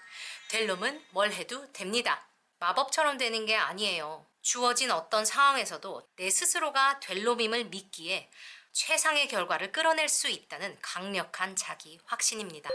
델룸은 뭘 해도 됩니다. 마법처럼 되는 게 아니에요. 주어진 어떤 상황에서도 내 스스로가 델룸임을 믿기에 최상의 결과를 끌어낼 수 있다는 강력한 자기 확신입니다.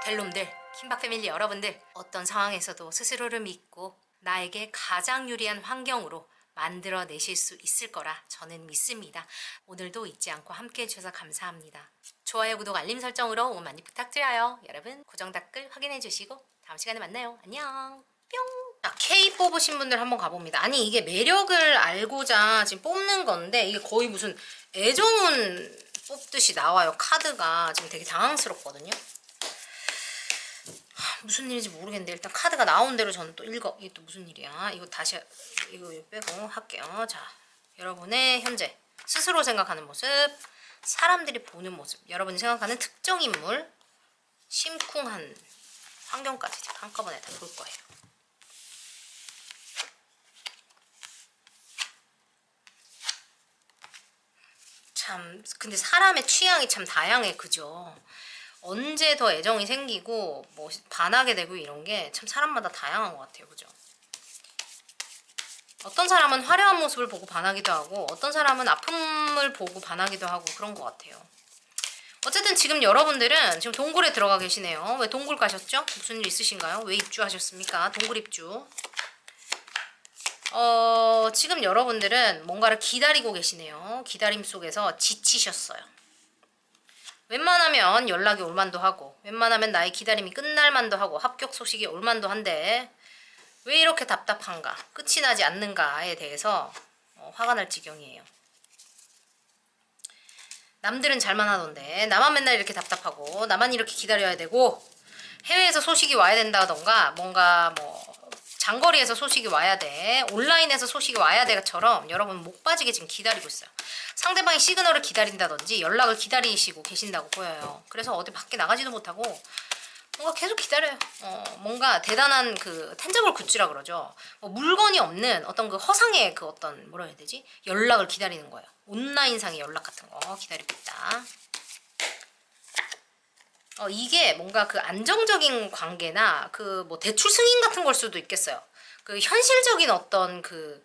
델룸들, 킴박 패밀리 여러분들 어떤 상황에서도 스스로를 믿고 나에게 가장 유리한 환경으로 만들어내실 수 있을 거라 저는 믿습니다. 오늘도 잊지 않고 함께 해주셔서 감사합니다. 좋아요, 구독, 알림 설정으로 응원 많이 부탁드려요. 여러분 고정 댓글 확인해 주시고 다음 시간에 만나요. 안녕 뿅. 자, K 뽑으신 분들 한번 가봅니다. 아니 이게 매력을 알고자 지금 뽑는 건데 이게 거의 무슨 애정운 뽑듯이 나와요. 카드가 지금 되게 당황스럽거든요. 무슨 일인지 모르겠는데 일단 카드가 나온 대로 저는 또 읽어. 이게 또 무슨 일이야. 이거 다시 이거 빼고 할게요. 자, 여러분의 현재 스스로 생각하는 모습, 사람들이 보는 모습, 여러분이 생각하는 특정 인물, 심쿵한 환경까지 한꺼번에 다 볼 거예요. 참 근데 사람의 취향이 참 다양해. 그죠? 언제 더 애정이 생기고 뭐 반하게 되고 이런 게 참 사람마다 다양한 것 같아요. 그죠? 어떤 사람은 화려한 모습을 보고 반하기도 하고 어떤 사람은 아픔을 보고 반하기도 하고 그런 것 같아요. 어쨌든 지금 여러분들은 지금 동굴에 들어가 계시네요. 왜 동굴 가셨죠? 무슨 일 있으신가요? 왜 입주하셨습니까? 동굴 입주. 지금 여러분들은 뭔가를 기다리고 계시네요. 기다림 속에서 지치셨어요. 웬만하면 연락이 올 만도 하고 웬만하면 나의 기다림이 끝날 만도 하고 합격 소식이 올 만도 한데 왜 이렇게 답답한가? 끝이 나지 않는가에 대해서 화가 날 지경이에요. 남들은 잘만 하던데 나만 맨날 이렇게 답답하고 나만 이렇게 기다려야 되고 해외에서 소식이 와야 된다던가 뭔가 뭐 장거리에서 소식이 와야 돼 온라인에서 소식이 와야 돼처럼 여러분 목 빠지게 지금 기다리고 있어요. 상대방이 시그널을 기다린다든지 연락을 기다리시고 계신다고 보여요. 그래서 어디 밖에 나가지도 못하고 뭔가 계속 기다려요. 뭔가 대단한 그 텐저블 굿즈라 그러죠. 뭐 물건이 없는 어떤 그 허상의 그 어떤 뭐라 해야 되지? 연락을 기다리는 거예요. 온라인상의 연락 같은 거 기다리고 있다. 이게 뭔가 그 안정적인 관계나 그 뭐 대출 승인 같은 걸 수도 있겠어요. 그 현실적인 어떤 그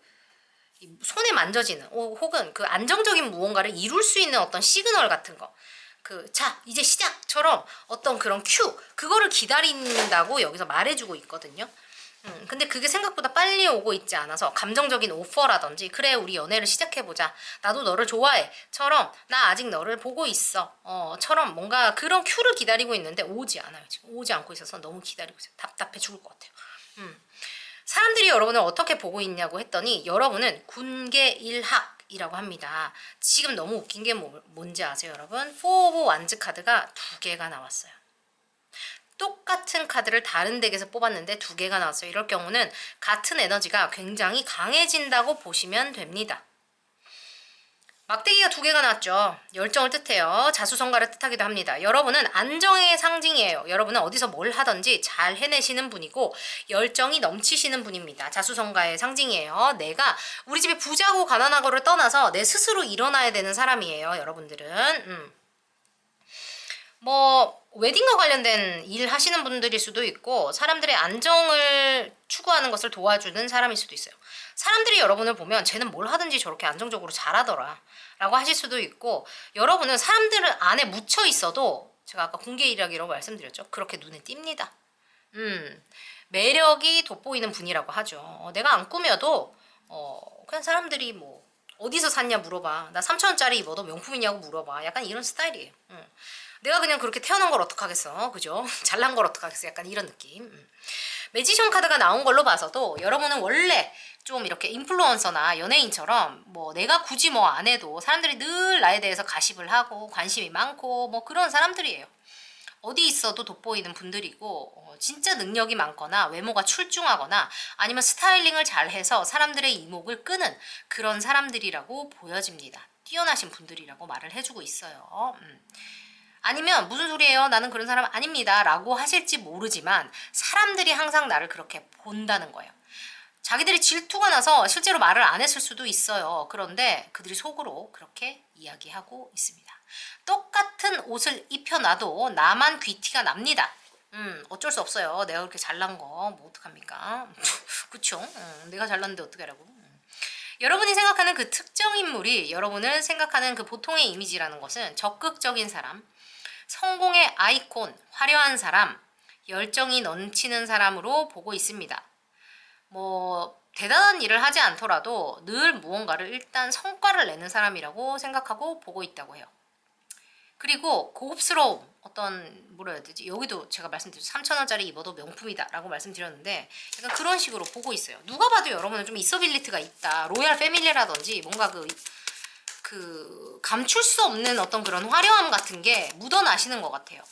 손에 만져지는 혹은 그 안정적인 무언가를 이룰 수 있는 어떤 시그널 같은 거. 자 이제 시작처럼 어떤 그런 큐 그거를 기다린다고 여기서 말해주고 있거든요. 근데 그게 생각보다 빨리 오고 있지 않아서 감정적인 오퍼라든지 그래 우리 연애를 시작해보자 나도 너를 좋아해 처럼 나 아직 너를 보고 있어 처럼 뭔가 그런 큐를 기다리고 있는데 오지 않아요. 지금 오지 않고 있어서 너무 기다리고 있어요. 답답해 죽을 것 같아요. 사람들이 여러분을 어떻게 보고 있냐고 했더니 여러분은 군계일학이라고 합니다. 지금 너무 웃긴 게 뭔지 아세요 여러분? 4 오브 완즈 카드가 2개가 나왔어요. 똑같은 카드를 다른 덱에서 뽑았는데 2개가 나왔어요. 이럴 경우는 같은 에너지가 굉장히 강해진다고 보시면 됩니다. 막대기가 2개가 나왔죠. 열정을 뜻해요. 자수성가를 뜻하기도 합니다. 여러분은 안정의 상징이에요. 여러분은 어디서 뭘 하든지 잘 해내시는 분이고 열정이 넘치시는 분입니다. 자수성가의 상징이에요. 내가 우리 집에 부자고 가난하고를 떠나서 내 스스로 일어나야 되는 사람이에요. 여러분들은 뭐 웨딩과 관련된 일 하시는 분들일 수도 있고 사람들의 안정을 추구하는 것을 도와주는 사람일 수도 있어요. 사람들이 여러분을 보면 쟤는 뭘 하든지 저렇게 안정적으로 잘하더라 라고 하실 수도 있고 여러분은 사람들 안에 묻혀 있어도 제가 아까 공개일학이라고 말씀드렸죠. 그렇게 눈에 띕니다. 매력이 돋보이는 분이라고 하죠. 내가 안 꾸며도 그냥 사람들이 뭐 어디서 샀냐 물어봐. 나 3,000원짜리 입어도 명품이냐고 물어봐. 약간 이런 스타일이에요. 내가 그냥 그렇게 태어난 걸 어떡하겠어. 그죠? 잘난 걸 어떡하겠어. 약간 이런 느낌. 매지션 카드가 나온 걸로 봐서도 여러분은 원래 좀 이렇게 인플루언서나 연예인처럼 뭐 내가 굳이 뭐 안 해도 사람들이 늘 나에 대해서 가십을 하고 관심이 많고 뭐 그런 사람들이에요. 어디 있어도 돋보이는 분들이고 진짜 능력이 많거나 외모가 출중하거나 아니면 스타일링을 잘해서 사람들의 이목을 끄는 그런 사람들이라고 보여집니다. 뛰어나신 분들이라고 말을 해주고 있어요. 아니면 무슨 소리예요? 나는 그런 사람 아닙니다. 라고 하실지 모르지만 사람들이 항상 나를 그렇게 본다는 거예요. 자기들이 질투가 나서 실제로 말을 안 했을 수도 있어요. 그런데 그들이 속으로 그렇게 이야기하고 있습니다. 똑같은 옷을 입혀놔도 나만 귀티가 납니다. 어쩔 수 없어요. 내가 그렇게 잘난 거 뭐 어떡합니까? 그쵸? 내가 잘났는데 어떻게 하라고? 여러분이 생각하는 그 특정 인물이 여러분을 생각하는 그 보통의 이미지라는 것은 적극적인 사람, 성공의 아이콘, 화려한 사람, 열정이 넘치는 사람으로 보고 있습니다. 뭐 대단한 일을 하지 않더라도 늘 무언가를 일단 성과를 내는 사람이라고 생각하고 보고 있다고 해요. 그리고 고급스러움, 어떤 뭐라 해야 되지? 여기도 제가 말씀드렸죠. 3,000원짜리 입어도 명품이다 라고 말씀드렸는데 약간 그런 식으로 보고 있어요. 누가 봐도 여러분은 좀 있어빌리티가 있다. 로얄 패밀리라든지 뭔가 그 감출 수 없는 어떤 그런 화려함 같은 게 묻어나시는 것 같아요.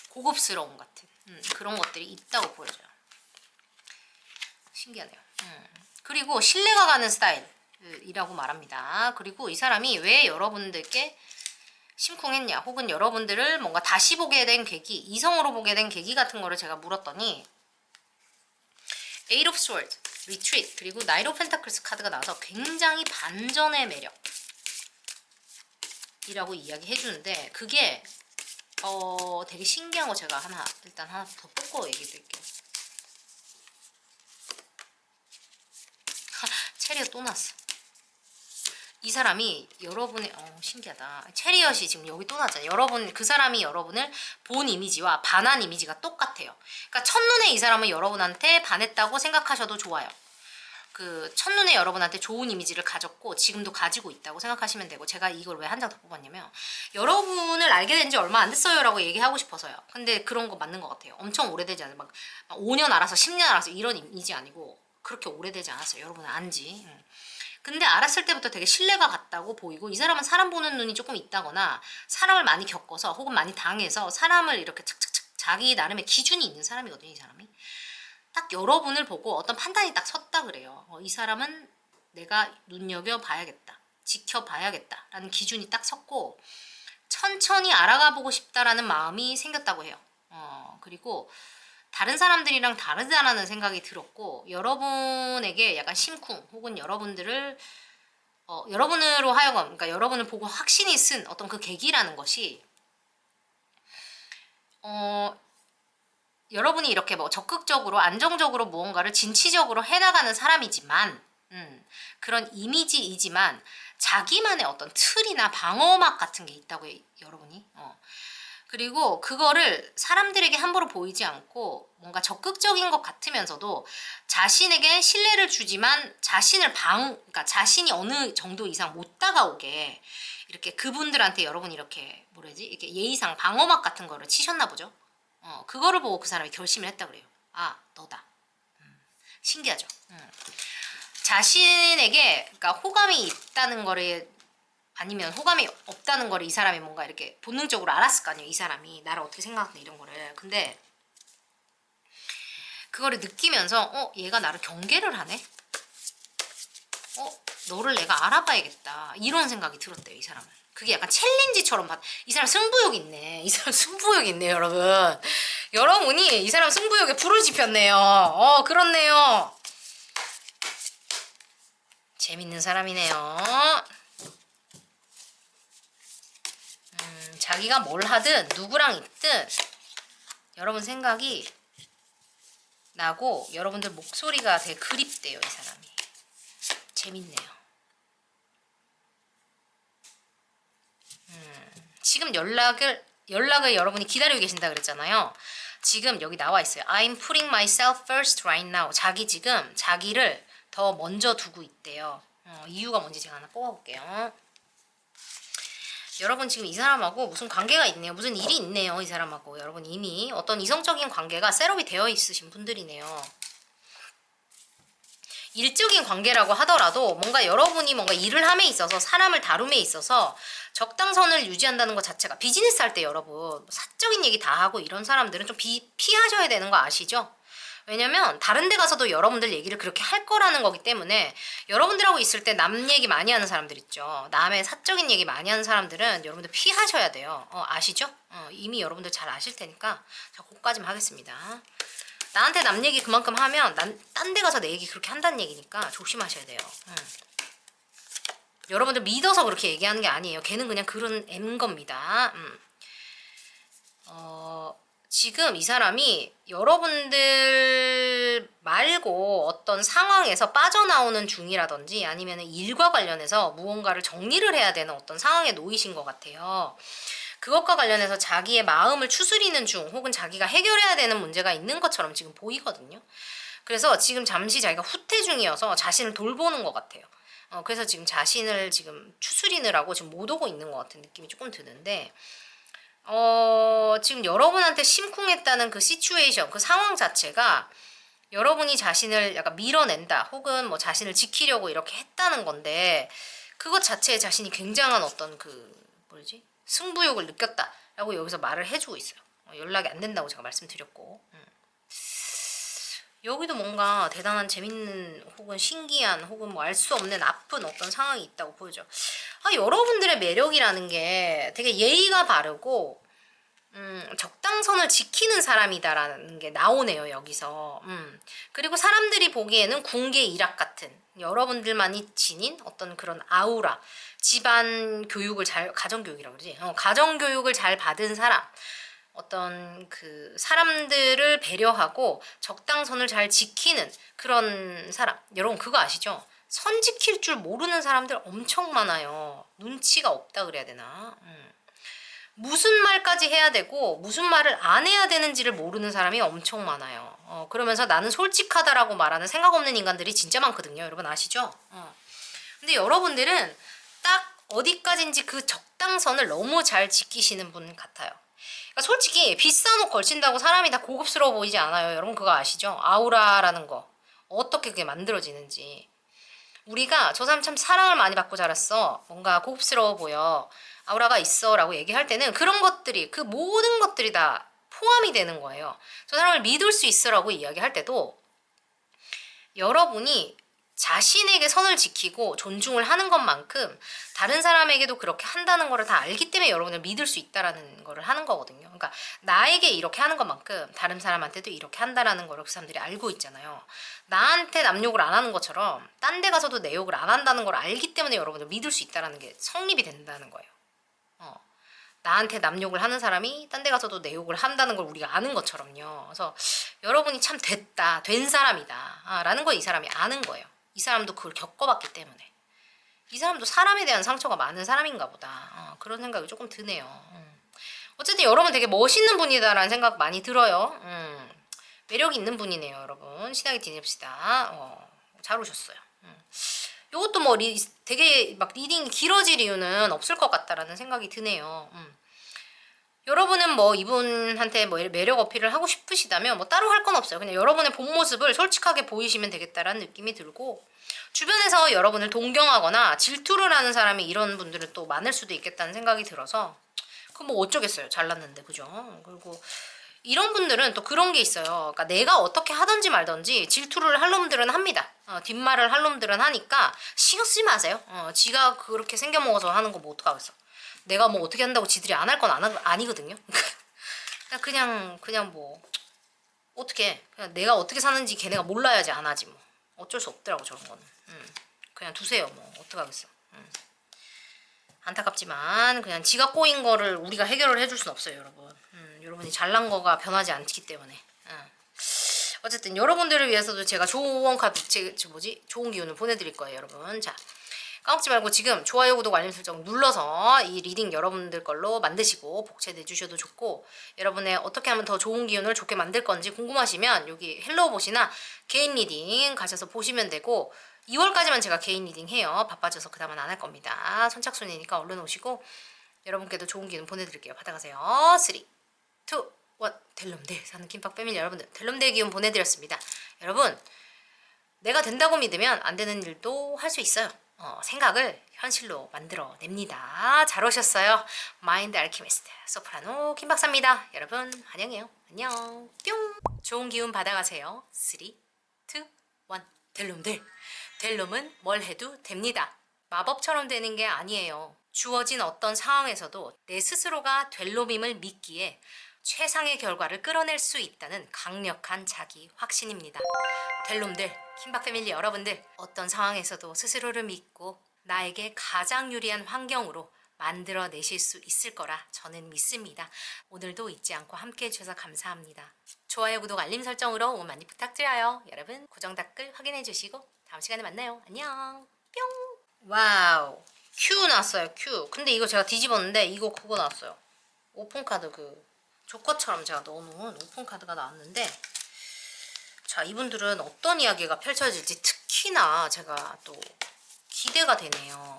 고급스러움 같은 그런 것들이 있다고 보여져요. 신기하네요. 그리고 신뢰가 가는 스타일이라고 말합니다. 그리고 이 사람이 왜 여러분들께 심쿵했냐 혹은 여러분들을 뭔가 다시 보게 된 계기, 이성으로 보게 된 계기 같은 거를 제가 물었더니 Eight of Swords, Retreat, 그리고 Knight of Pentacles 카드가 나와서 굉장히 반전의 매력이라고 이야기해 주는데 그게 되게 신기한 거 제가 일단 하나 더 뽑고 얘기 드릴게요. 체리엇 또 났어. 이 사람이 여러분의 신기하다. 체리엇이 지금 여기 또 나잖아요. 여러분 그 사람이 여러분을 본 이미지와 반한 이미지가 똑같아요. 그러니까 첫눈에 이 사람은 여러분한테 반했다고 생각하셔도 좋아요. 그 첫눈에 여러분한테 좋은 이미지를 가졌고 지금도 가지고 있다고 생각하시면 되고, 제가 이걸 왜 한 장 더 뽑았냐면 여러분을 알게 된 지 얼마 안 됐어요 라고 얘기하고 싶어서요. 근데 그런 거 맞는 것 같아요. 엄청 오래되지 않아요. 막 5년 알아서 10년 알아서 이런 이미지 아니고 그렇게 오래되지 않았어요. 여러분은 안지. 근데 알았을 때부터 되게 신뢰가 갔다고 보이고, 이 사람은 사람 보는 눈이 조금 있다거나 사람을 많이 겪어서 혹은 많이 당해서 사람을 이렇게 착착착 자기 나름의 기준이 있는 사람이거든요. 이 사람이 딱 여러분을 보고 어떤 판단이 딱 섰다 그래요. 이 사람은 내가 눈여겨봐야겠다, 지켜봐야겠다 라는 기준이 딱 섰고 천천히 알아가 보고 싶다라는 마음이 생겼다고 해요. 그리고 다른 사람들이랑 다르다라는 생각이 들었고, 여러분에게 약간 심쿵 혹은 여러분들을 여러분으로 하여금, 그러니까 여러분을 보고 확신이 쓴 어떤 그 계기라는 것이 여러분이 이렇게 뭐 적극적으로 안정적으로 무언가를 진취적으로 해나가는 사람이지만 그런 이미지이지만 자기만의 어떤 틀이나 방어막 같은 게 있다고 해요, 여러분이. 그리고 그거를 사람들에게 함부로 보이지 않고 뭔가 적극적인 것 같으면서도 자신에게 신뢰를 주지만 그러니까 자신이 어느 정도 이상 못 다가오게 이렇게 그분들한테 여러분이 이렇게 뭐라지, 이렇게 예의상 방어막 같은 거를 치셨나 보죠. 그거를 보고 그 사람이 결심을 했다 그래요. 아, 너다. 신기하죠. 자신에게 그러니까 호감이 있다는 거를, 아니면 호감이 없다는 거를 이 사람이 뭔가 이렇게 본능적으로 알았을 거 아니에요. 이 사람이 나를 어떻게 생각하나 이런 거를. 근데 그거를 느끼면서 얘가 나를 경계를 하네? 너를 내가 알아봐야겠다. 이런 생각이 들었대요, 이 사람은. 그게 약간 챌린지처럼 이 사람 승부욕 있네. 이 사람 승부욕 있네요, 여러분. 여러분이 이 사람 승부욕에 불을 지폈네요. 그렇네요. 재밌는 사람이네요. 자기가 뭘 하든 누구랑 있든 여러분 생각이 나고 여러분들 목소리가 되게 그립대요, 이 사람이. 재밌네요. 지금 연락을 여러분이 기다리고 계신다 그랬잖아요. 지금 여기 나와 있어요. I'm putting myself first right now. 지금 자기를 더 먼저 두고 있대요. 이유가 뭔지 제가 하나 뽑아볼게요. 여러분 지금 이 사람하고 무슨 관계가 있네요. 무슨 일이 있네요. 이 사람하고 여러분 이미 어떤 이성적인 관계가 셋업이 되어 있으신 분들이네요. 일적인 관계라고 하더라도 뭔가 여러분이 뭔가 일을 함에 있어서 사람을 다룸에 있어서 적당선을 유지한다는 것 자체가, 비즈니스 할 때 여러분 사적인 얘기 다 하고 이런 사람들은 좀 피하셔야 되는 거 아시죠? 왜냐면 다른 데 가서도 여러분들 얘기를 그렇게 할 거라는 거기 때문에, 여러분들하고 있을 때 남 얘기 많이 하는 사람들 있죠. 남의 사적인 얘기 많이 하는 사람들은 여러분들 피하셔야 돼요. 아시죠? 이미 여러분들 잘 아실 테니까 자, 그거까지만 하겠습니다. 나한테 남 얘기 그만큼 하면 딴 데 가서 내 얘기 그렇게 한다는 얘기니까 조심하셔야 돼요. 여러분들 믿어서 그렇게 얘기하는 게 아니에요. 걔는 그냥 그런 애인 겁니다. 지금 이 사람이 여러분들 말고 어떤 상황에서 빠져나오는 중이라든지 아니면 일과 관련해서 무언가를 정리를 해야 되는 어떤 상황에 놓이신 것 같아요. 그것과 관련해서 자기의 마음을 추스리는 중, 혹은 자기가 해결해야 되는 문제가 있는 것처럼 지금 보이거든요. 그래서 지금 잠시 자기가 후퇴 중이어서 자신을 돌보는 것 같아요. 그래서 지금 자신을 지금 추스리느라고 지금 못 오고 있는 것 같은 느낌이 조금 드는데, 지금 여러분한테 심쿵했다는 그 시츄에이션, 그 상황 자체가 여러분이 자신을 약간 밀어낸다, 혹은 뭐 자신을 지키려고 이렇게 했다는 건데, 그것 자체에 자신이 굉장한 어떤 승부욕을 느꼈다라고 여기서 말을 해주고 있어요. 연락이 안 된다고 제가 말씀드렸고, 여기도 뭔가 대단한 재밌는 혹은 신기한 혹은 뭐 알 수 없는 아픈 어떤 상황이 있다고 보여져. 여러분들의 매력이라는 게 되게 예의가 바르고 적당선을 지키는 사람이다라는 게 나오네요, 여기서. 그리고 사람들이 보기에는 궁계 일학 같은 여러분들만이 지닌 어떤 그런 아우라, 집안 교육을 가정교육이라고 그러지? 가정교육을 잘 받은 사람, 어떤 그 사람들을 배려하고 적당선을 잘 지키는 그런 사람. 여러분 그거 아시죠? 선 지킬 줄 모르는 사람들 엄청 많아요. 눈치가 없다 그래야 되나? 무슨 말까지 해야 되고 무슨 말을 안 해야 되는지를 모르는 사람이 엄청 많아요. 그러면서 나는 솔직하다라고 말하는 생각 없는 인간들이 진짜 많거든요. 여러분 아시죠? 근데 여러분들은 딱 어디까지인지 그 적당선을 너무 잘 지키시는 분 같아요. 그러니까 솔직히 비싼 옷 걸친다고 사람이 다 고급스러워 보이지 않아요. 여러분 그거 아시죠? 아우라라는 거. 어떻게 그게 만들어지는지. 우리가 저 사람 참 사랑을 많이 받고 자랐어. 뭔가 고급스러워 보여. 아우라가 있어 라고 얘기할 때는 그런 것들이 그 모든 것들이 다 포함이 되는 거예요. 저 사람을 믿을 수 있어 라고 이야기할 때도 여러분이 자신에게 선을 지키고 존중을 하는 것만큼 다른 사람에게도 그렇게 한다는 거를 다 알기 때문에 여러분을 믿을 수 있다라는 거를 하는 거거든요. 그러니까 나에게 이렇게 하는 것만큼 다른 사람한테도 이렇게 한다라는 거를 그 사람들이 알고 있잖아요. 나한테 남 욕을 안 하는 것처럼 딴 데 가서도 내 욕을 안 한다는 걸 알기 때문에 여러분을 믿을 수 있다라는 게 성립이 된다는 거예요. 나한테 남 욕을 하는 사람이 딴 데 가서도 내 욕을 한다는 걸 우리가 아는 것처럼요. 그래서 여러분이 참 됐다, 된 사람이다 라는 걸 이 사람이 아는 거예요. 이 사람도 그걸 겪어봤기 때문에. 이 사람도 사람에 대한 상처가 많은 사람인가 보다. 그런 생각이 조금 드네요. 어쨌든 여러분 되게 멋있는 분이다라는 생각 많이 들어요. 매력 있는 분이네요, 여러분. 신나게 지냅시다. 잘 오셨어요. 요것도 뭐 되게 막 리딩이 길어질 이유는 없을 것 같다라는 생각이 드네요. 여러분은 뭐 이분한테 뭐 매력 어필을 하고 싶으시다면 뭐 따로 할 건 없어요. 그냥 여러분의 본 모습을 솔직하게 보이시면 되겠다라는 느낌이 들고, 주변에서 여러분을 동경하거나 질투를 하는 사람이 이런 분들은 또 많을 수도 있겠다는 생각이 들어서 그 뭐 어쩌겠어요. 잘났는데 그죠? 그리고 이런 분들은 또 그런 게 있어요. 그러니까 내가 어떻게 하든지 말든지 질투를 할 놈들은 합니다. 뒷말을 할 놈들은 하니까 신경 쓰지 마세요. 지가 그렇게 생겨먹어서 하는 거 뭐 어떡하겠어. 내가 뭐 어떻게 한다고 지들이 안 할 건 아니거든요. 그냥 뭐 어떻게 그냥 내가 어떻게 사는지 걔네가 몰라야지 안 하지 뭐. 어쩔 수 없더라고 저런 거는. 그냥 두세요 뭐 어떡하겠어. 안타깝지만 그냥 지가 꼬인 거를 우리가 해결을 해줄 순 없어요 여러분. 여러분이 잘난 거가 변하지 않기 때문에. 어쨌든 여러분들을 위해서도 제가 좋은 좋은 기운을 보내드릴 거예요 여러분. 자, 까먹지 말고 지금 좋아요, 구독, 알림 설정 눌러서 이 리딩 여러분들 걸로 만드시고 복채 내주셔도 좋고, 여러분의 어떻게 하면 더 좋은 기운을 좋게 만들 건지 궁금하시면 여기 헬로우봇이나 개인 리딩 가셔서 보시면 되고, 2월까지만 제가 개인 리딩 해요. 바빠져서 그 다음은 안 할 겁니다. 선착순이니까 얼른 오시고 여러분께도 좋은 기운 보내드릴게요. 받아가세요. 3, 2, 1. 델럼대 사는 김밥 패밀리 여러분들, 델럼대 기운 보내드렸습니다. 여러분, 내가 된다고 믿으면 안 되는 일도 할 수 있어요. 생각을 현실로 만들어냅니다. 잘 오셨어요. 마인드 알키미스트 소프라노 김박사입니다. 여러분 환영해요. 안녕. 뿅. 좋은 기운 받아가세요. 3, 2, 1. 델럼들. 델럼은 뭘 해도 됩니다. 마법처럼 되는 게 아니에요. 주어진 어떤 상황에서도 내 스스로가 델럼임을 믿기에 최상의 결과를 끌어낼 수 있다는 강력한 자기 확신입니다. 델럼들, 킴박패밀리 여러분들, 어떤 상황에서도 스스로를 믿고 나에게 가장 유리한 환경으로 만들어내실 수 있을 거라 저는 믿습니다. 오늘도 잊지 않고 함께 해주셔서 감사합니다. 좋아요, 구독, 알림 설정으로 응원 많이 부탁드려요. 여러분 고정 댓글 확인해 주시고 다음 시간에 만나요. 안녕. 뿅. 와우, 큐 나왔어요. 큐. 근데 이거 제가 뒤집었는데 이거 그거 나왔어요. 오픈카드 그 조커처럼 제가 넣어놓은 오픈카드가 나왔는데, 자, 이분들은 어떤 이야기가 펼쳐질지 특히나 제가 또 기대가 되네요.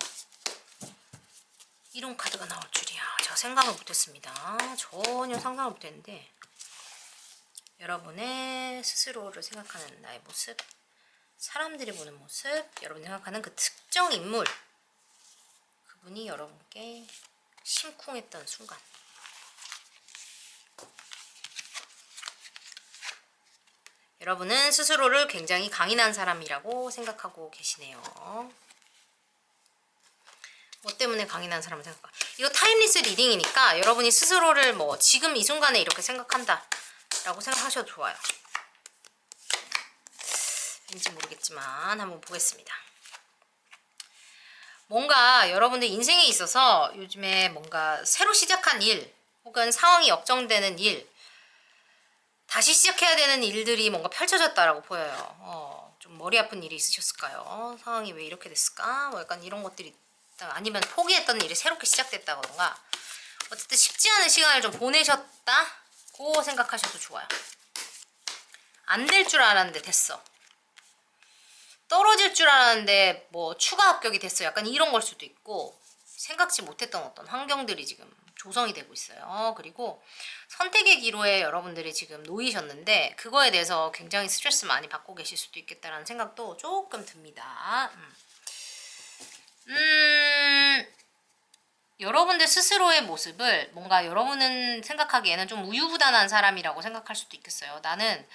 이런 카드가 나올 줄이야. 제가 생각을 못했습니다. 전혀 상상을 못했는데, 여러분의 스스로를 생각하는 나의 모습, 사람들이 보는 모습, 여러분이 생각하는 그 특정 인물, 그분이 여러분께 심쿵했던 순간, 여러분은 스스로를 굉장히 강인한 사람이라고 생각하고 계시네요. 뭐 때문에 강인한 사람을 생각할까? 이거 타임리스 리딩이니까 여러분이 스스로를 뭐 지금 이 순간에 이렇게 생각한다 라고 생각하셔도 좋아요. 왠지 모르겠지만 한번 보겠습니다. 뭔가 여러분들 인생에 있어서 요즘에 뭔가 새로 시작한 일 혹은 상황이 역정되는 일, 다시 시작해야 되는 일들이 뭔가 펼쳐졌다라고 보여요. 좀 머리 아픈 일이 있으셨을까요? 상황이 왜 이렇게 됐을까? 뭐 약간 이런 것들이 아니면 포기했던 일이 새롭게 시작됐다던가 어쨌든 쉽지 않은 시간을 좀 보내셨다고 생각하셔도 좋아요. 안 될 줄 알았는데 됐어. 떨어질 줄 알았는데 뭐 추가 합격이 됐어. 약간 이런 걸 수도 있고 생각지 못했던 어떤 환경들이 지금 조성이 되고 있어요. 그리고 선택의 기로에 여러분들이 지금 놓이셨는데 그거에 대해서 굉장히 스트레스 많이 받고 계실 수도 있겠다라는 생각도 조금 듭니다. 여러분들 스스로의 모습을 뭔가 여러분은 생각하기에는 좀 우유부단한 사람이라고 생각할 수도 있겠어요. 나는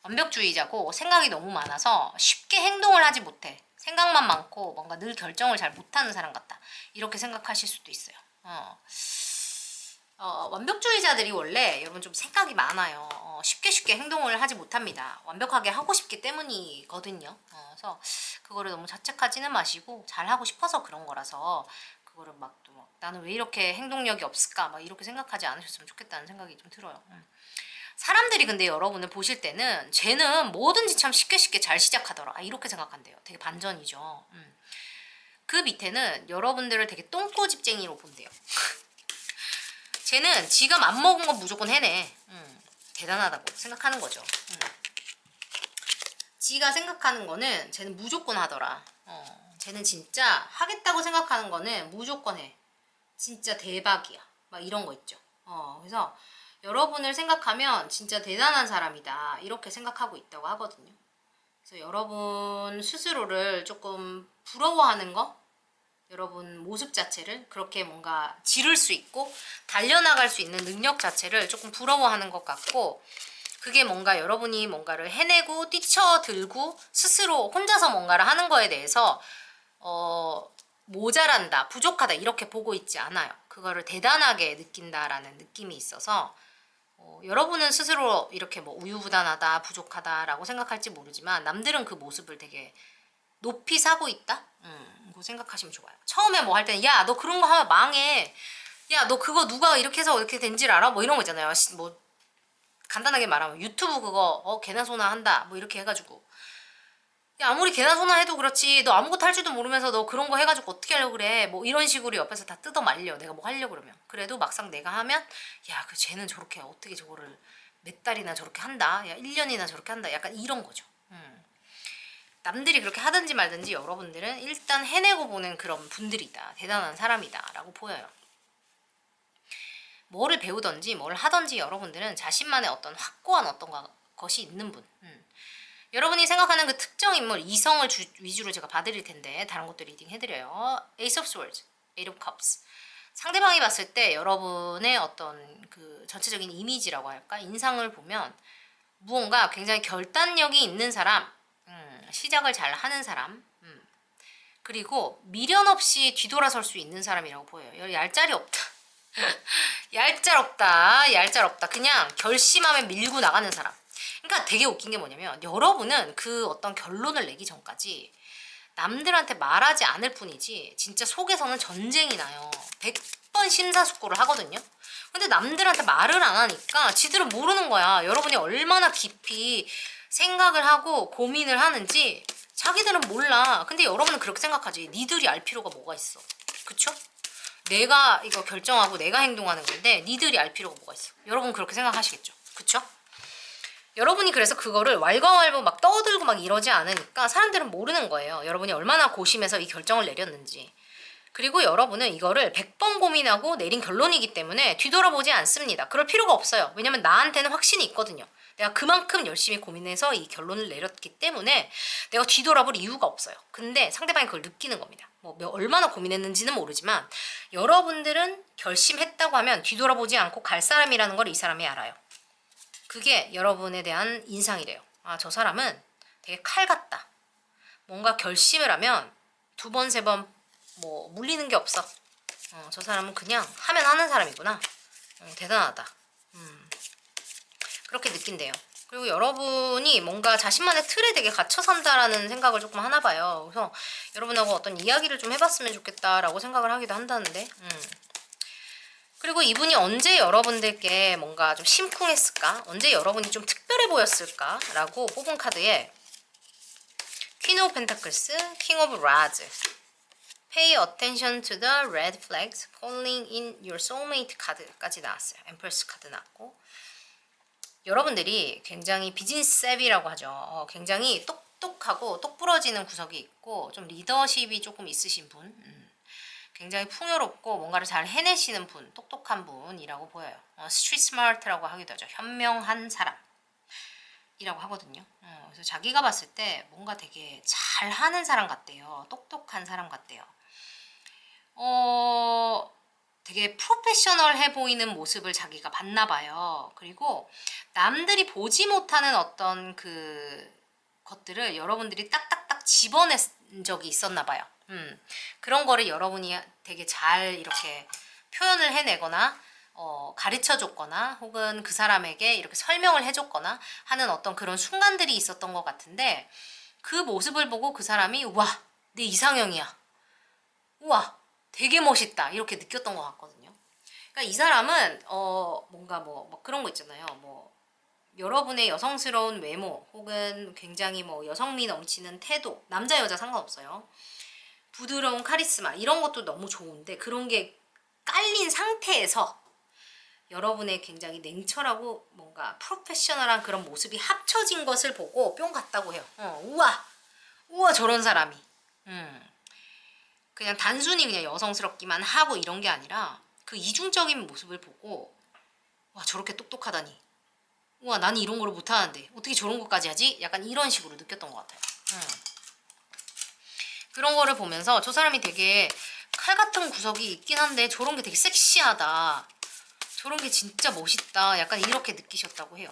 완벽주의자고 생각이 너무 많아서 쉽게 행동을 하지 못해. 생각만 많고 뭔가 늘 결정을 잘 못하는 사람 같다. 이렇게 생각하실 수도 있어요. 완벽주의자들이 원래 여러분 좀 생각이 많아요. 쉽게 행동을 하지 못합니다. 완벽하게 하고 싶기 때문이거든요. 그래서 그거를 너무 자책하지는 마시고 잘하고 싶어서 그런 거라서 그거를 막 또 나는 왜 이렇게 행동력이 없을까 막 이렇게 생각하지 않으셨으면 좋겠다는 생각이 좀 들어요. 사람들이 근데 여러분을 보실 때는 쟤는 뭐든지 참 쉽게 잘 시작하더라. 이렇게 생각한대요. 되게 반전이죠. 그 밑에는 여러분들을 되게 똥꼬집쟁이로 본대요. 쟤는 지가 맘먹은 건 무조건 해내. 대단하다고 생각하는 거죠. 지가 생각하는 거는 쟤는 무조건 하더라. 쟤는 진짜 하겠다고 생각하는 거는 무조건 해. 진짜 대박이야. 막 이런 거 있죠. 그래서 여러분을 생각하면 진짜 대단한 사람이다. 이렇게 생각하고 있다고 하거든요. 그래서 여러분 스스로를 조금 부러워하는 거? 여러분 모습 자체를 그렇게 뭔가 지를 수 있고 달려나갈 수 있는 능력 자체를 조금 부러워하는 것 같고 그게 뭔가 여러분이 뭔가를 해내고 뛰쳐들고 스스로 혼자서 뭔가를 하는 거에 대해서 모자란다, 부족하다 이렇게 보고 있지 않아요. 그거를 대단하게 느낀다라는 느낌이 있어서 여러분은 스스로 이렇게 뭐 우유부단하다, 부족하다라고 생각할지 모르지만 남들은 그 모습을 되게 높이 사고 있다? 그거 생각하시면 좋아요. 처음에 뭐 할 때는 야, 너 그런 거 하면 망해. 야, 너 그거 누가 이렇게 해서 이렇게 된 줄 알아? 뭐 이런 거 있잖아요. 뭐 간단하게 말하면 유튜브 그거 개나 소나 한다. 뭐 이렇게 해가지고 야, 아무리 개나 소나 해도 그렇지 너 아무것도 할 줄도 모르면서 너 그런 거 해가지고 어떻게 하려고 그래. 뭐 이런 식으로 옆에서 다 뜯어 말려. 내가 뭐 하려고 그러면. 그래도 막상 내가 하면 야, 그 쟤는 저렇게 어떻게 저거를 몇 달이나 저렇게 한다. 야, 1년이나 저렇게 한다. 약간 이런 거죠. 남들이 그렇게 하든지 말든지 여러분들은 일단 해내고 보는 그런 분들이다. 대단한 사람이다. 라고 보여요. 뭐를 배우든지 뭘 하든지 여러분들은 자신만의 어떤 확고한 어떤 것이 있는 분. 여러분이 생각하는 그 특정 인물, 이성을 위주로 제가 봐드릴 텐데 다른 것도 리딩 해드려요. Ace of Swords, Eight of Cups. 상대방이 봤을 때 여러분의 어떤 그 전체적인 이미지라고 할까? 인상을 보면 무언가 굉장히 결단력이 있는 사람, 시작을 잘 하는 사람, 그리고 미련 없이 뒤돌아설 수 있는 사람이라고 보여요. 얄짤이 없다. 얄짤없다. 그냥 결심하면 밀고 나가는 사람. 그러니까 되게 웃긴 게 뭐냐면 여러분은 그 어떤 결론을 내기 전까지 남들한테 말하지 않을 뿐이지 진짜 속에서는 전쟁이 나요. 100번 심사숙고를 하거든요. 근데 남들한테 말을 안 하니까 지들은 모르는 거야. 여러분이 얼마나 깊이 생각을 하고 고민을 하는지 자기들은 몰라. 근데 여러분은 그렇게 생각하지. 니들이 알 필요가 뭐가 있어. 그쵸? 내가 이거 결정하고 내가 행동하는 건데 니들이 알 필요가 뭐가 있어. 여러분 그렇게 생각하시겠죠. 그쵸? 여러분이 그래서 그거를 왈가왈부 막 떠들고 막 이러지 않으니까 사람들은 모르는 거예요. 여러분이 얼마나 고심해서 이 결정을 내렸는지. 그리고 여러분은 이거를 100번 고민하고 내린 결론이기 때문에 뒤돌아보지 않습니다. 그럴 필요가 없어요. 왜냐면 나한테는 확신이 있거든요. 내가 그만큼 열심히 고민해서 이 결론을 내렸기 때문에 내가 뒤돌아볼 이유가 없어요. 근데 상대방이 그걸 느끼는 겁니다. 뭐 얼마나 고민했는지는 모르지만 여러분들은 결심했다고 하면 뒤돌아보지 않고 갈 사람이라는 걸 이 사람이 알아요. 그게 여러분에 대한 인상이래요. 아, 저 사람은 되게 칼 같다. 뭔가 결심을 하면 두 번, 세 번 뭐 물리는 게 없어. 저 사람은 그냥 하면 하는 사람이구나. 대단하다. 그렇게 느낀대요. 그리고 여러분이 뭔가 자신만의 틀에 되게 갇혀 산다라는 생각을 조금 하나 봐요. 그래서 여러분하고 어떤 이야기를 좀 해봤으면 좋겠다라고 생각을 하기도 한다는데 그리고 이분이 언제 여러분들께 뭔가 좀 심쿵했을까? 언제 여러분이 좀 특별해 보였을까? 라고 뽑은 카드에 Queen of Pentacles, King of Rods. Pay attention to the red flags, calling in your soulmate 카드까지 나왔어요. Empress 카드 나왔고. 여러분들이 굉장히 비즈니스 세비라고 하죠. 굉장히 똑똑하고 똑부러지는 구석이 있고 좀 리더십이 조금 있으신 분. 굉장히 풍요롭고 뭔가를 잘 해내시는 분, 똑똑한 분이라고 보여요. 스트리트 스마트라고 하기도 하죠. 현명한 사람이라고 하거든요. 그래서 자기가 봤을 때 뭔가 되게 잘하는 사람 같대요. 똑똑한 사람 같대요. 되게 프로페셔널해 보이는 모습을 자기가 봤나 봐요. 그리고 남들이 보지 못하는 어떤 그 것들을 여러분들이 딱딱딱 집어낸 적이 있었나 봐요. 그런 거를 여러분이 되게 잘 이렇게 표현을 해내거나 가르쳐 줬거나 혹은 그 사람에게 이렇게 설명을 해줬거나 하는 어떤 그런 순간들이 있었던 것 같은데 그 모습을 보고 그 사람이 와, 내 이상형이야. 우와, 되게 멋있다. 이렇게 느꼈던 것 같거든요. 그러니까 이 사람은 뭔가 뭐 그런 거 있잖아요. 뭐 여러분의 여성스러운 외모 혹은 굉장히 뭐 여성미 넘치는 태도, 남자 여자 상관없어요. 부드러운 카리스마 이런 것도 너무 좋은데 그런 게 깔린 상태에서 여러분의 굉장히 냉철하고 뭔가 프로페셔널한 그런 모습이 합쳐진 것을 보고 뿅 갔다고 해요. 우와 저런 사람이. 그냥 단순히 그냥 여성스럽기만 하고 이런 게 아니라 그 이중적인 모습을 보고 와 저렇게 똑똑하다니. 우와 나는 이런 거를 못하는데 어떻게 저런 것까지 하지? 약간 이런 식으로 느꼈던 것 같아요. 그런 거를 보면서 저 사람이 되게 칼 같은 구석이 있긴 한데 저런 게 되게 섹시하다. 저런 게 진짜 멋있다. 약간 이렇게 느끼셨다고 해요.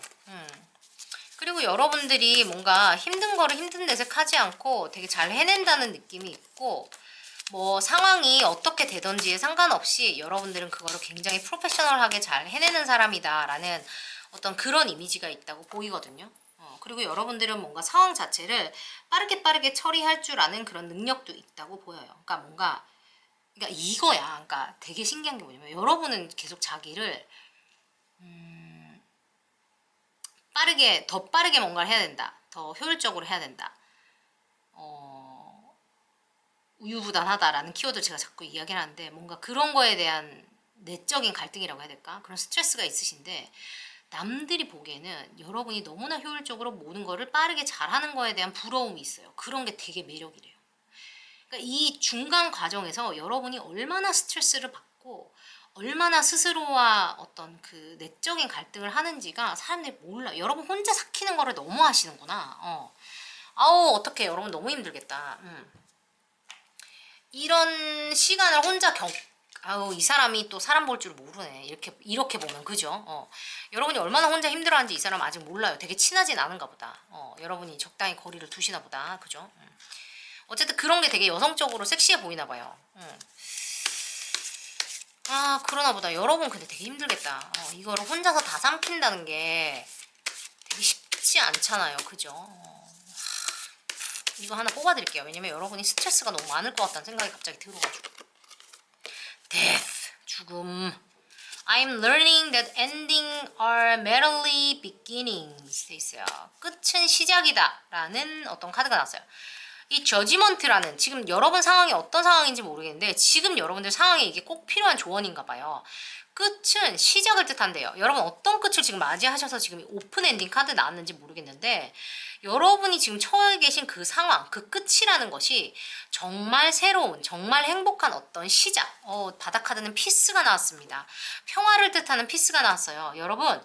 그리고 여러분들이 뭔가 힘든 거를 힘든 내색하지 않고 되게 잘 해낸다는 느낌이 있고 뭐 상황이 어떻게 되던지에 상관없이 여러분들은 그거를 굉장히 프로페셔널하게 잘 해내는 사람이다 라는 어떤 그런 이미지가 있다고 보이거든요. 그리고 여러분들은 뭔가 상황 자체를 빠르게 처리할 줄 아는 그런 능력도 있다고 보여요. 그러니까 이거야. 그러니까 되게 신기한 게 뭐냐면 여러분은 계속 자기를 더 빠르게 뭔가를 해야 된다. 더 효율적으로 해야 된다. 우유부단하다라는 키워드 제가 자꾸 이야기를 하는데 뭔가 그런 거에 대한 내적인 갈등이라고 해야 될까? 그런 스트레스가 있으신데 남들이 보기에는 여러분이 너무나 효율적으로 모든 거를 빠르게 잘하는 거에 대한 부러움이 있어요. 그런 게 되게 매력이래요. 그러니까 이 중간 과정에서 여러분이 얼마나 스트레스를 받고 얼마나 스스로와 어떤 그 내적인 갈등을 하는지가 사람들이 몰라. 여러분 혼자 삭히는 거를 너무 하시는구나. 아우 어떡해 여러분 너무 힘들겠다. 이런 시간을 혼자 아우 이 사람이 또 사람 볼 줄 모르네. 이렇게 보면 그죠? 여러분이 얼마나 혼자 힘들어하는지 이 사람 아직 몰라요. 되게 친하진 않은가 보다. 여러분이 적당히 거리를 두시나 보다. 그죠? 어쨌든 그런 게 되게 여성적으로 섹시해 보이나 봐요. 아 그러나 보다. 여러분 근데 되게 힘들겠다. 이거를 혼자서 다 삼킨다는 게 되게 쉽지 않잖아요. 그죠? 이거 하나 뽑아드릴게요. 왜냐면 여러분이 스트레스가 너무 많을 것 같다는 생각이 갑자기 들어가지고. Death, 죽음. I'm learning that ending are merely beginnings 돼 있어요. 끝은 시작이다 라는 어떤 카드가 나왔어요. 이 저지먼트라는 지금 여러분 상황이 어떤 상황인지 모르겠는데 지금 여러분들 상황에 이게 꼭 필요한 조언인가 봐요. 끝은 시작을 뜻한대요. 여러분 어떤 끝을 지금 맞이하셔서 지금 오픈 엔딩 카드 나왔는지 모르겠는데 여러분이 지금 처해 계신 그 상황, 그 끝이라는 것이 정말 새로운, 정말 행복한 어떤 시작. 바닥 카드는 피스가 나왔습니다. 평화를 뜻하는 피스가 나왔어요. 여러분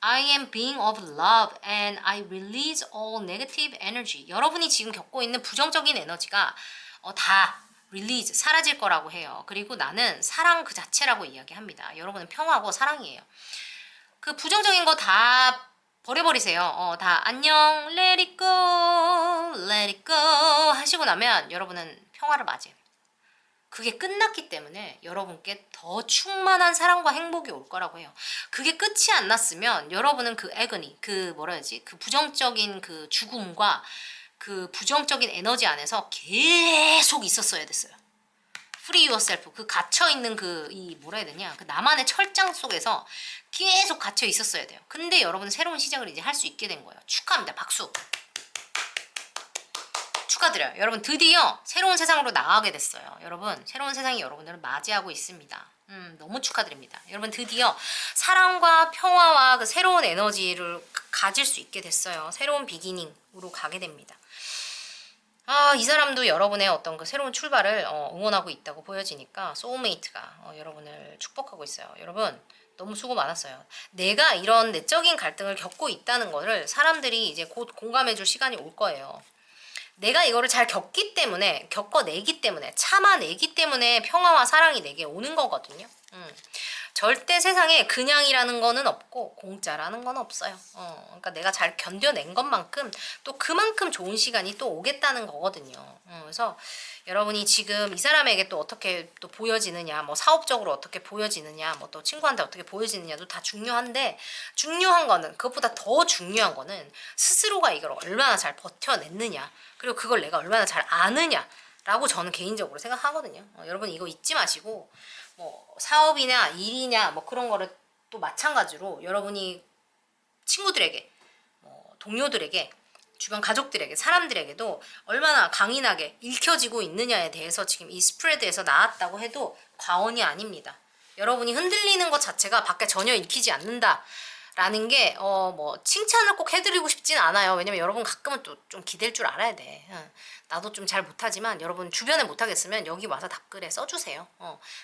I am being of love and I release all negative energy. 여러분이 지금 겪고 있는 부정적인 에너지가 다 release, 사라질 거라고 해요. 그리고 나는 사랑 그 자체라고 이야기합니다. 여러분은 평화고 사랑이에요. 그 부정적인 거 다 버려버리세요. 다 안녕, let it go, let it go 하시고 나면 여러분은 평화를 맞이해요. 그게 끝났기 때문에 여러분께 더 충만한 사랑과 행복이 올 거라고 해요. 그게 끝이 안 났으면 여러분은 그 애거니, 그 뭐라 해야지, 그 부정적인 그 죽음과 그 부정적인 에너지 안에서 계속 있었어야 됐어요. Free yourself, 그 갇혀있는 이 뭐라 해야 되냐, 그 나만의 철장 속에서 계속 갇혀 있었어야 돼요. 근데 여러분은 새로운 시작을 이제 할 수 있게 된 거예요. 축하합니다. 박수. 축하드려요. 여러분 드디어 새로운 세상으로 나가게 됐어요. 여러분 새로운 세상이 여러분들을 맞이하고 있습니다. 너무 축하드립니다. 여러분 드디어 사랑과 평화와 그 새로운 에너지를 가질 수 있게 됐어요. 새로운 비기닝으로 가게 됩니다. 아, 이 사람도 여러분의 어떤 그 새로운 출발을 응원하고 있다고 보여지니까 소울메이트가 여러분을 축복하고 있어요. 여러분 너무 수고 많았어요. 내가 이런 내적인 갈등을 겪고 있다는 거를 사람들이 이제 곧 공감해줄 시간이 올 거예요. 내가 이거를 잘 겪어내기 때문에, 참아내기 때문에 평화와 사랑이 내게 오는 거거든요. 절대 세상에 그냥이라는 거는 없고 공짜라는 건 없어요. 그러니까 내가 잘 견뎌낸 것만큼 또 그만큼 좋은 시간이 또 오겠다는 거거든요. 그래서 여러분이 지금 이 사람에게 또 어떻게 또 보여지느냐, 뭐 사업적으로 어떻게 보여지느냐, 뭐 또 친구한테 어떻게 보여지느냐도 다 중요한데, 중요한 거는, 그것보다 더 중요한 거는 스스로가 이걸 얼마나 잘 버텨냈느냐, 그리고 그걸 내가 얼마나 잘 아느냐라고 저는 개인적으로 생각하거든요. 여러분 이거 잊지 마시고, 뭐 사업이냐 일이냐 뭐 그런 거를 또 마찬가지로 여러분이 친구들에게, 뭐 동료들에게, 주변 가족들에게, 사람들에게도 얼마나 강인하게 읽혀지고 있느냐에 대해서 지금 이 스프레드에서 나왔다고 해도 과언이 아닙니다. 여러분이 흔들리는 것 자체가 밖에 전혀 읽히지 않는다 라는 게 뭐 칭찬을 꼭 해드리고 싶진 않아요. 왜냐면 여러분 가끔은 또 좀 기댈 줄 알아야 돼. 나도 좀 잘 못하지만 여러분 주변에 못하겠으면 여기 와서 답글에 써주세요.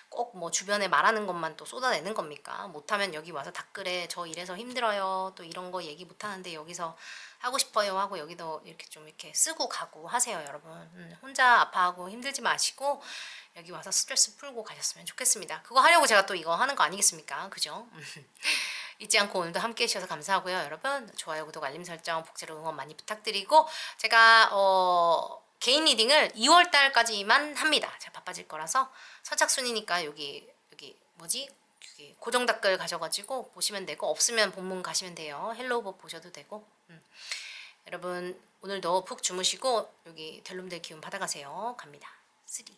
꼭 뭐 주변에 말하는 것만 또 쏟아내는 겁니까? 못하면 여기 와서 답글에 저 이래서 힘들어요, 또 이런 거 얘기 못하는데 여기서 하고 싶어요 하고 여기도 이렇게 좀 이렇게 쓰고 가고 하세요. 여러분 혼자 아파하고 힘들지 마시고 여기 와서 스트레스 풀고 가셨으면 좋겠습니다. 그거 하려고 제가 또 이거 하는 거 아니겠습니까? 그죠? 잊지 않고 오늘도 함께 해주셔서 감사하고요. 여러분 좋아요, 구독, 알림 설정, 복제로 응원 많이 부탁드리고, 제가 개인 리딩을 2월달까지만 합니다. 제가 바빠질 거라서 선착순이니까 여기 뭐지? 여기 고정 댓글 가셔가지고 보시면 되고, 없으면 본문 가시면 돼요. 헬로우버 보셔도 되고. 여러분 오늘도 푹 주무시고 여기 델룸들 기운 받아가세요. 갑니다. 3, 2,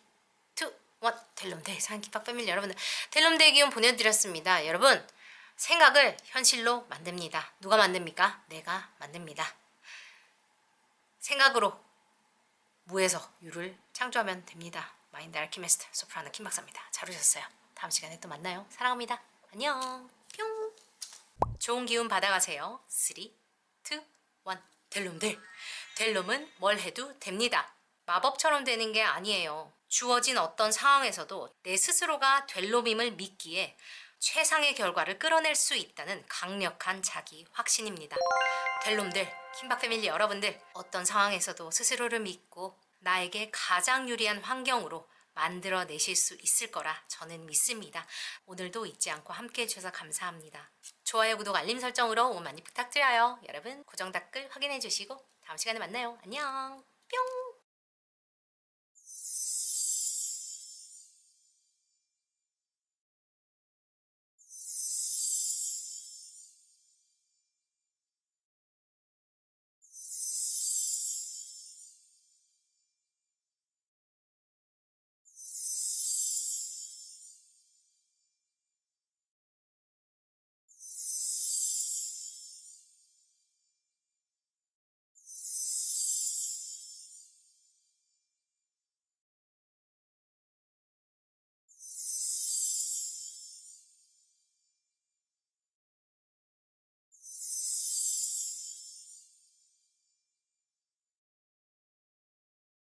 1 델룸들 사랑키팍 패밀리 여러분들, 델룸들 기운 보내드렸습니다. 여러분 생각을 현실로 만듭니다. 누가 만듭니까? 내가 만듭니다. 생각으로 무에서 유를 창조하면 됩니다. 마인드 알키미스트 소프라노 킴 박사입니다. 잘 오셨어요. 다음 시간에 또 만나요. 사랑합니다. 안녕. 뿅. 좋은 기운 받아가세요. 3, 2, 1 델룸들. 델룸은 뭘 해도 됩니다. 마법처럼 되는 게 아니에요. 주어진 어떤 상황에서도 내 스스로가 델룸임을 믿기에 최상의 결과를 끌어낼 수 있다는 강력한 자기 확신입니다. 델룸들, 킴박 패밀리 여러분들, 어떤 상황에서도 스스로를 믿고 나에게 가장 유리한 환경으로 만들어내실 수 있을 거라 저는 믿습니다. 오늘도 잊지 않고 함께 해주셔서 감사합니다. 좋아요, 구독, 알림 설정으로 응원 많이 부탁드려요. 여러분 고정 댓글 확인해 주시고 다음 시간에 만나요. 안녕. 뿅.